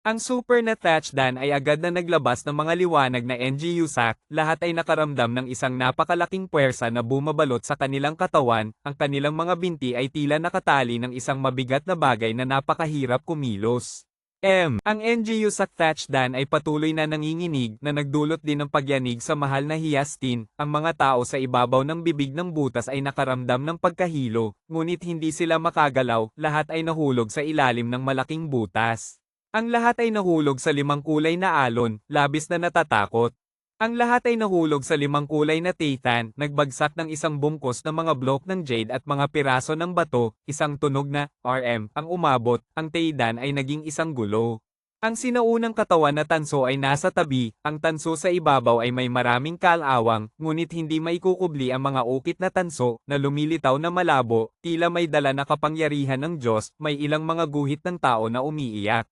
Ang super na touchdown ay agad na naglabas ng mga liwanag na NGU Sac, lahat ay nakaramdam ng isang napakalaking puwersa na bumabalot sa kanilang katawan, ang kanilang mga binti ay tila nakatali ng isang mabigat na bagay na napakahirap kumilos. Ang NGU Sac touchdown ay patuloy na nanginginig na nagdulot din ng pagyanig sa mahal na hiyastin, ang mga tao sa ibabaw ng bibig ng butas ay nakaramdam ng pagkahilo, ngunit hindi sila makagalaw, lahat ay nahulog sa ilalim ng malaking butas. Ang lahat ay nahulog sa 5 kulay na alon, labis na natatakot. Ang lahat ay nahulog sa 5 kulay na titan, nagbagsak ng isang bungkos na mga blok ng jade at mga piraso ng bato, isang tunog na RM ang umabot, ang titan ay naging isang gulo. Ang sinaunang katawan na tanso ay nasa tabi, ang tanso sa ibabaw ay may maraming kalawang, ngunit hindi maikukubli ang mga ukit na tanso, na lumilitaw na malabo, tila may dala na kapangyarihan ng Diyos, may ilang mga guhit ng tao na umiiyak.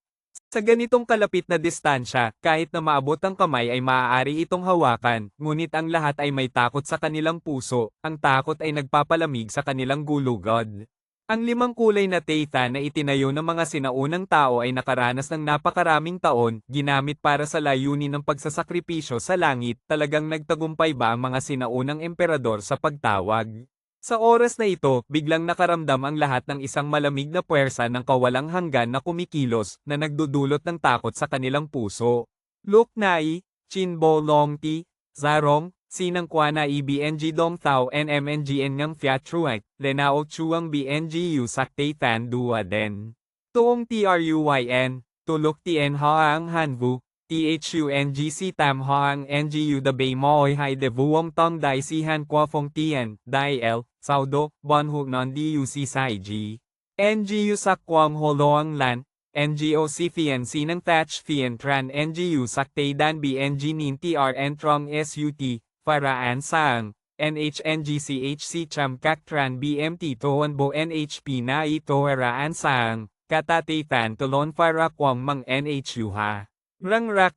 Sa ganitong kalapit na distansya, kahit na maabot ang kamay ay maaari itong hawakan, ngunit ang lahat ay may takot sa kanilang puso, ang takot ay nagpapalamig sa kanilang gulugod. Ang 5 kulay na titan na itinayo ng mga sinaunang tao ay nakaranas ng napakaraming taon, ginamit para sa layunin ng pagsasakripisyo sa langit, talagang nagtagumpay ba ang mga sinaunang emperador sa pagtawag? Sa oras na ito, biglang nakaramdam ang lahat ng isang malamig na puwersa ng kawalang hanggan na kumikilos, na nagdudulot ng takot sa kanilang puso. Luke Nai, Chinbo Long Ti, Zarong, Sinang Kwa na IBNG Dong Tao NMNGN Ngang Fiat Truak, Lenao Chuang BNGU Sakte Tan Dua Den. Tuong TRUYN, Tuluk Tien Haang Hanvu, THUNGC Tam Hoang NGU The Bay Moy Hai De Vuong Tong Dai Sihan Kwa Phong Tien, Dai El, Saudo, Bon Hu Non DUC Sai G. NGU Sak Kwang Ho Loang Lan, NGO Si Fien Sinang Thatch Fien Tran NGU Sak Tay Dan BNG Nin TRN Trong SUT, Faraan Sang, NHNGCHC Cham Kak Tran BMT Toan Bo NHP Na Ito Raan Sang, Katate Tan Tulon Fara Kwang Mang NHU Ha. Rang rak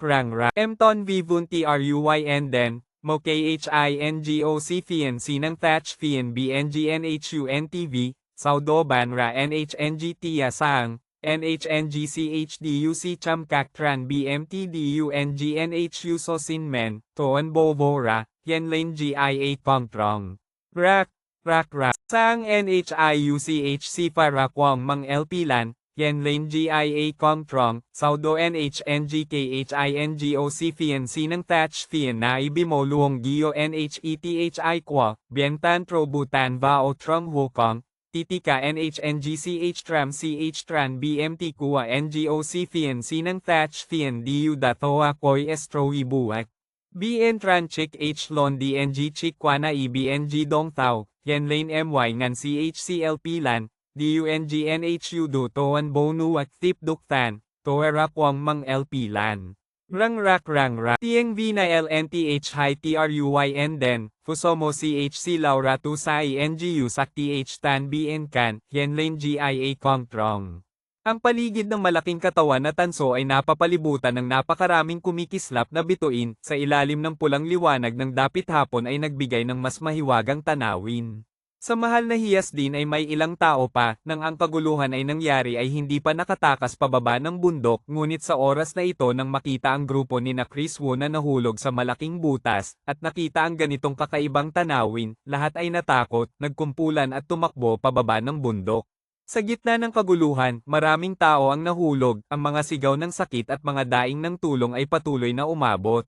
Mton Vivun TRUYN Den, Mo KHINGO Si Fien Sinang Thatch Fien BNGNHUNTV, Saudo Banra NHNG Tia Sang, NHNG CHDUC Cham Kaktran BMTDU NGNHU Sosin Men, Toan Bovora, Yenlin GIA Kongtrong. Rak, Rak, Sang NHIUCHC Parakwang Mang LPlan, Yenlin GIA Kongtrong, Saudo NHNG KHINGOC Fiancy ng Thatch Fian na Ibimoluong Gio NHETHI Kwa, Bientan Trobutan Vao Trong Hukong, Titika NHNGCH Tram CH Tran BMT Kua NGOC Fiancy ng Thatch Fian DU Datoa Koy Estro Ibuak. BN Tran Chik H Lon DNG Chik Kwana EBNG Dong Tao, Yenlane MY Ngan CHCLP Lan, DUNGNHU Do Toan Bonuak Tip Duktan, Toera Kwang Mang LP Lan. Rang Rak Tieng V na LNTH High TRUYN Den, Fusomo CHC Laura Tu Sai NGU Sak TH Tan BN Kan, Yenlane GIA Kongtrong. Ang paligid ng malaking katawan na tanso ay napapalibutan ng napakaraming kumikislap na bituin, sa ilalim ng pulang liwanag ng dapit hapon ay nagbigay ng mas mahiwagang tanawin. Sa mahal na hiyas din ay may ilang tao pa, nang ang kaguluhan ay nangyari ay hindi pa nakatakas pababa ng bundok, ngunit sa oras na ito nang makita ang grupo ni na Chris Wu na nahulog sa malaking butas, at nakita ang ganitong kakaibang tanawin, lahat ay natakot, nagkumpulan at tumakbo pababa ng bundok. Sa gitna ng kaguluhan, maraming tao ang nahulog, ang mga sigaw ng sakit at mga daing ng tulong ay patuloy na umabot.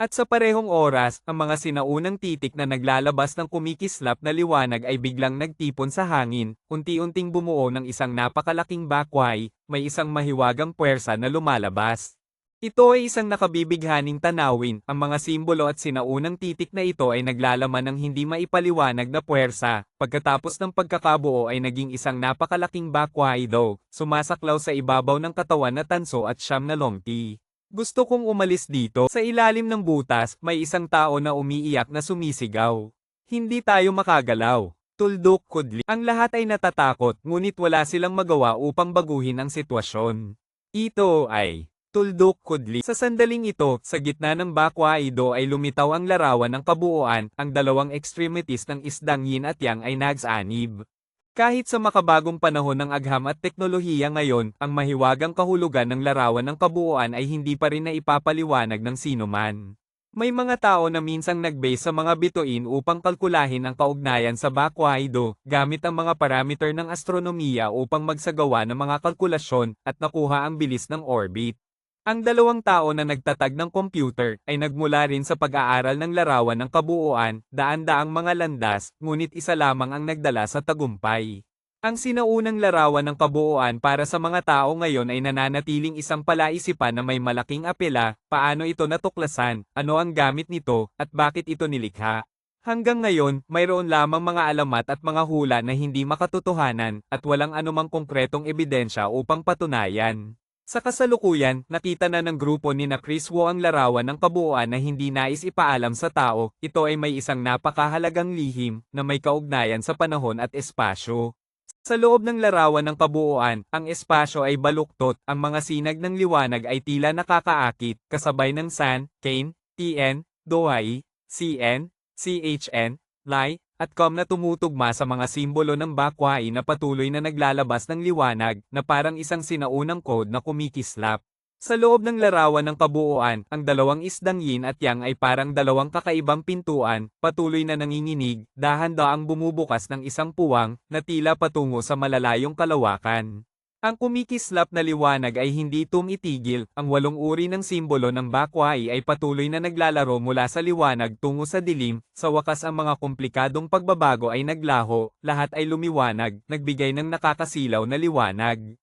At sa parehong oras, ang mga sinaunang titik na naglalabas ng kumikislap na liwanag ay biglang nagtipon sa hangin, unti-unting bumuo ng isang napakalaking bakway, may isang mahiwagang puwersa na lumalabas. Ito ay isang nakabibighaning tanawin, ang mga simbolo at sinaunang titik na ito ay naglalaman ng hindi maipaliwanag na puwersa, pagkatapos ng pagkakabuo ay naging isang napakalaking bakway daw, sumasaklaw sa ibabaw ng katawan na tanso at siyam na longti. Gusto kong umalis dito. Sa ilalim ng butas, may isang tao na umiiyak na sumisigaw. Hindi tayo makagalaw. Tuldok Kudli. Ang lahat ay natatakot, ngunit wala silang magawa upang baguhin ang sitwasyon. Ito ay Tuldok Kudli. Sa sandaling ito, sa gitna ng bakwaido ay lumitaw ang larawan ng kabuuan, ang dalawang extremities ng isdang yin at yang ay nagsanib. Kahit sa makabagong panahon ng agham at teknolohiya ngayon, ang mahiwagang kahulugan ng larawan ng kabuuan ay hindi pa rin naipapaliwanag ng sinuman. May mga tao na minsang nag-base sa mga bituin upang kalkulahin ang kaugnayan sa bakwaido, gamit ang mga parameter ng astronomiya upang magsagawa ng mga kalkulasyon, at nakuha ang bilis ng orbit. Ang dalawang tao na nagtatag ng computer ay nagmula rin sa pag-aaral ng larawan ng kabuuan, daan-daang mga landas, ngunit isa lamang ang nagdala sa tagumpay. Ang sinaunang larawan ng kabuuan para sa mga tao ngayon ay nananatiling isang palaisipan na may malaking apela, paano ito natuklasan, ano ang gamit nito, at bakit ito nilikha. Hanggang ngayon, mayroon lamang mga alamat at mga hula na hindi makatotohanan, at walang anumang konkretong ebidensya upang patunayan. Sa kasalukuyan, nakita na ng grupo ni na Chris Wu ang larawan ng kabuuan na hindi nais ipaalam sa tao, ito ay may isang napakahalagang lihim, na may kaugnayan sa panahon at espasyo. Sa loob ng larawan ng kabuuan, ang espasyo ay baluktot, ang mga sinag ng liwanag ay tila nakakaakit, kasabay ng San, Cain, Tn, Doai, Cn, Chn, Lai, at Com na tumutugma sa mga simbolo ng bakwai na patuloy na naglalabas ng liwanag, na parang isang sinaunang code na kumikislap. Sa loob ng larawan ng kabuuan, ang dalawang isdang yin at yang ay parang dalawang kakaibang pintuan, patuloy na nanginginig, dahan-daang bumubukas ng isang puwang, na tila patungo sa malalayong kalawakan. Ang kumikislap na liwanag ay hindi tumitigil, ang 8 uri ng simbolo ng bakwai ay patuloy na naglalaro mula sa liwanag tungo sa dilim, sa wakas ang mga komplikadong pagbabago ay naglaho, lahat ay lumiwanag, nagbigay ng nakakasilaw na liwanag.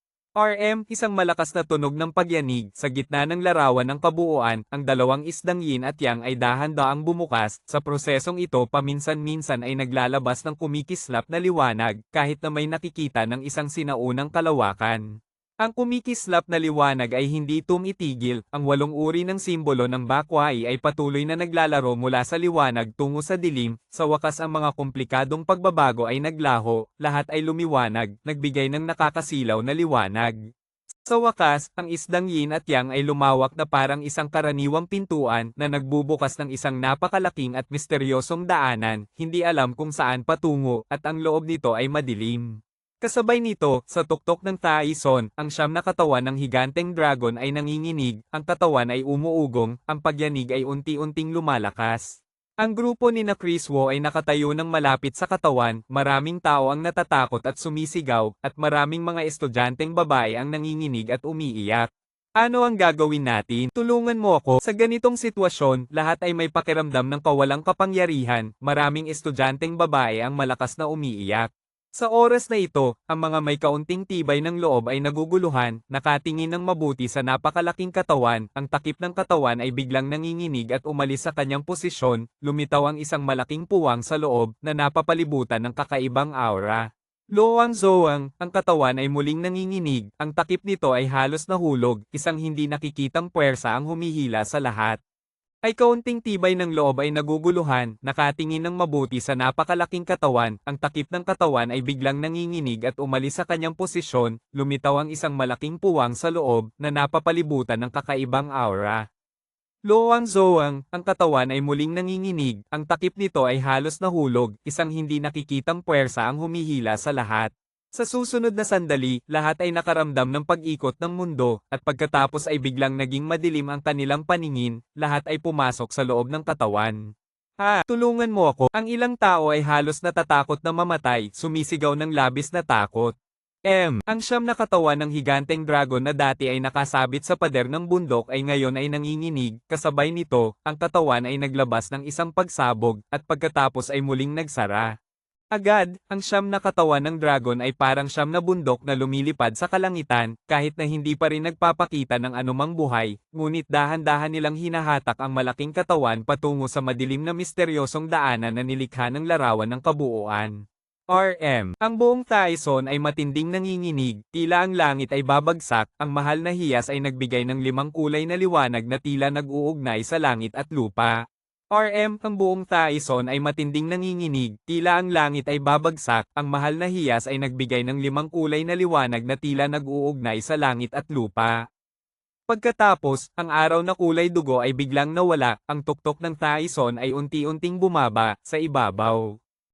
Isang malakas na tunog ng pagyanig, sa gitna ng larawan ng kabuuan, ang dalawang isdang yin at yang ay dahan-daang bumukas, sa prosesong ito paminsan-minsan ay naglalabas ng kumikislap na liwanag, kahit na may nakikita ng isang sinaunang kalawakan. Ang kumikislap na liwanag ay hindi tumitigil, ang 8 uri ng simbolo ng bakwai ay patuloy na naglalaro mula sa liwanag tungo sa dilim, sa wakas ang mga komplikadong pagbabago ay naglaho, lahat ay lumiwanag, nagbigay ng nakakasilaw na liwanag. Sa wakas, ang isdang yin at yang ay lumawak na parang isang karaniwang pintuan na nagbubukas ng isang napakalaking at misteryosong daanan, hindi alam kung saan patungo, at ang loob nito ay madilim. Kasabay nito, sa tuktok ng Taison, ang siyam na katawan ng higanteng dragon ay nanginginig, ang katawan ay umuugong, ang pagyanig ay unti-unting lumalakas. Ang grupo ni na Chris Wu ay nakatayo ng malapit sa katawan, maraming tao ang natatakot at sumisigaw, at maraming mga estudyanteng babae ang nanginginig at umiiyak. Ano ang gagawin natin? Tulungan mo ako. Sa ganitong sitwasyon, lahat ay may pakiramdam ng kawalang kapangyarihan, maraming estudyanteng babae ang malakas na umiiyak. Sa oras na ito, ang mga may kaunting tibay ng loob ay naguguluhan, nakatingin ng mabuti sa napakalaking katawan, ang takip ng katawan ay biglang nanginginig at umalis sa kanyang posisyon, lumitaw ang isang malaking puwang sa loob na napapalibutan ng kakaibang aura. Loang Zoang, ang katawan ay muling nanginginig, ang takip nito ay halos nahulog, isang hindi nakikitang puwersa ang humihila sa lahat. Ay kaunting tibay ng loob ay naguguluhan, nakatingin ng mabuti sa napakalaking katawan, ang takip ng katawan ay biglang nanginginig at umalis sa kanyang posisyon, lumitaw ang isang malaking puwang sa loob na napapalibutan ng kakaibang aura. Loang Zoang, ang katawan ay muling nanginginig, ang takip nito ay halos nahulog, isang hindi nakikitang puwersa ang humihila sa lahat. Sa susunod na sandali, lahat ay nakaramdam ng pag-ikot ng mundo, at pagkatapos ay biglang naging madilim ang kanilang paningin, lahat ay pumasok sa loob ng katawan. Ha, tulungan mo ako. Ang ilang tao ay halos natatakot na mamatay, sumisigaw ng labis na takot. Ang siyam na katawan ng higanteng dragon na dati ay nakasabit sa pader ng bundok ay ngayon ay nanginginig, kasabay nito, ang katawan ay naglabas ng isang pagsabog, at pagkatapos ay muling nagsara. Agad, ang siyam na katawan ng dragon ay parang siyam na bundok na lumilipad sa kalangitan, kahit na hindi pa rin nagpapakita ng anumang buhay, ngunit dahan-dahan nilang hinahatak ang malaking katawan patungo sa madilim na misteryosong daanan na nilikha ng larawan ng kabuuan. Ang buong Taison ay matinding nanginginig, tila ang langit ay babagsak, ang mahal na hiyas ay nagbigay ng limang kulay na liwanag na tila nag-uugnay sa langit at lupa. Ang buong Taison ay matinding nanginginig, tila ang langit ay babagsak, ang mahal na hiyas ay nagbigay ng limang kulay na liwanag na tila nag-uugnay sa langit at lupa. Pagkatapos, ang araw na kulay dugo ay biglang nawala, ang tuktok ng Taison ay unti-unting bumaba, sa ibabaw.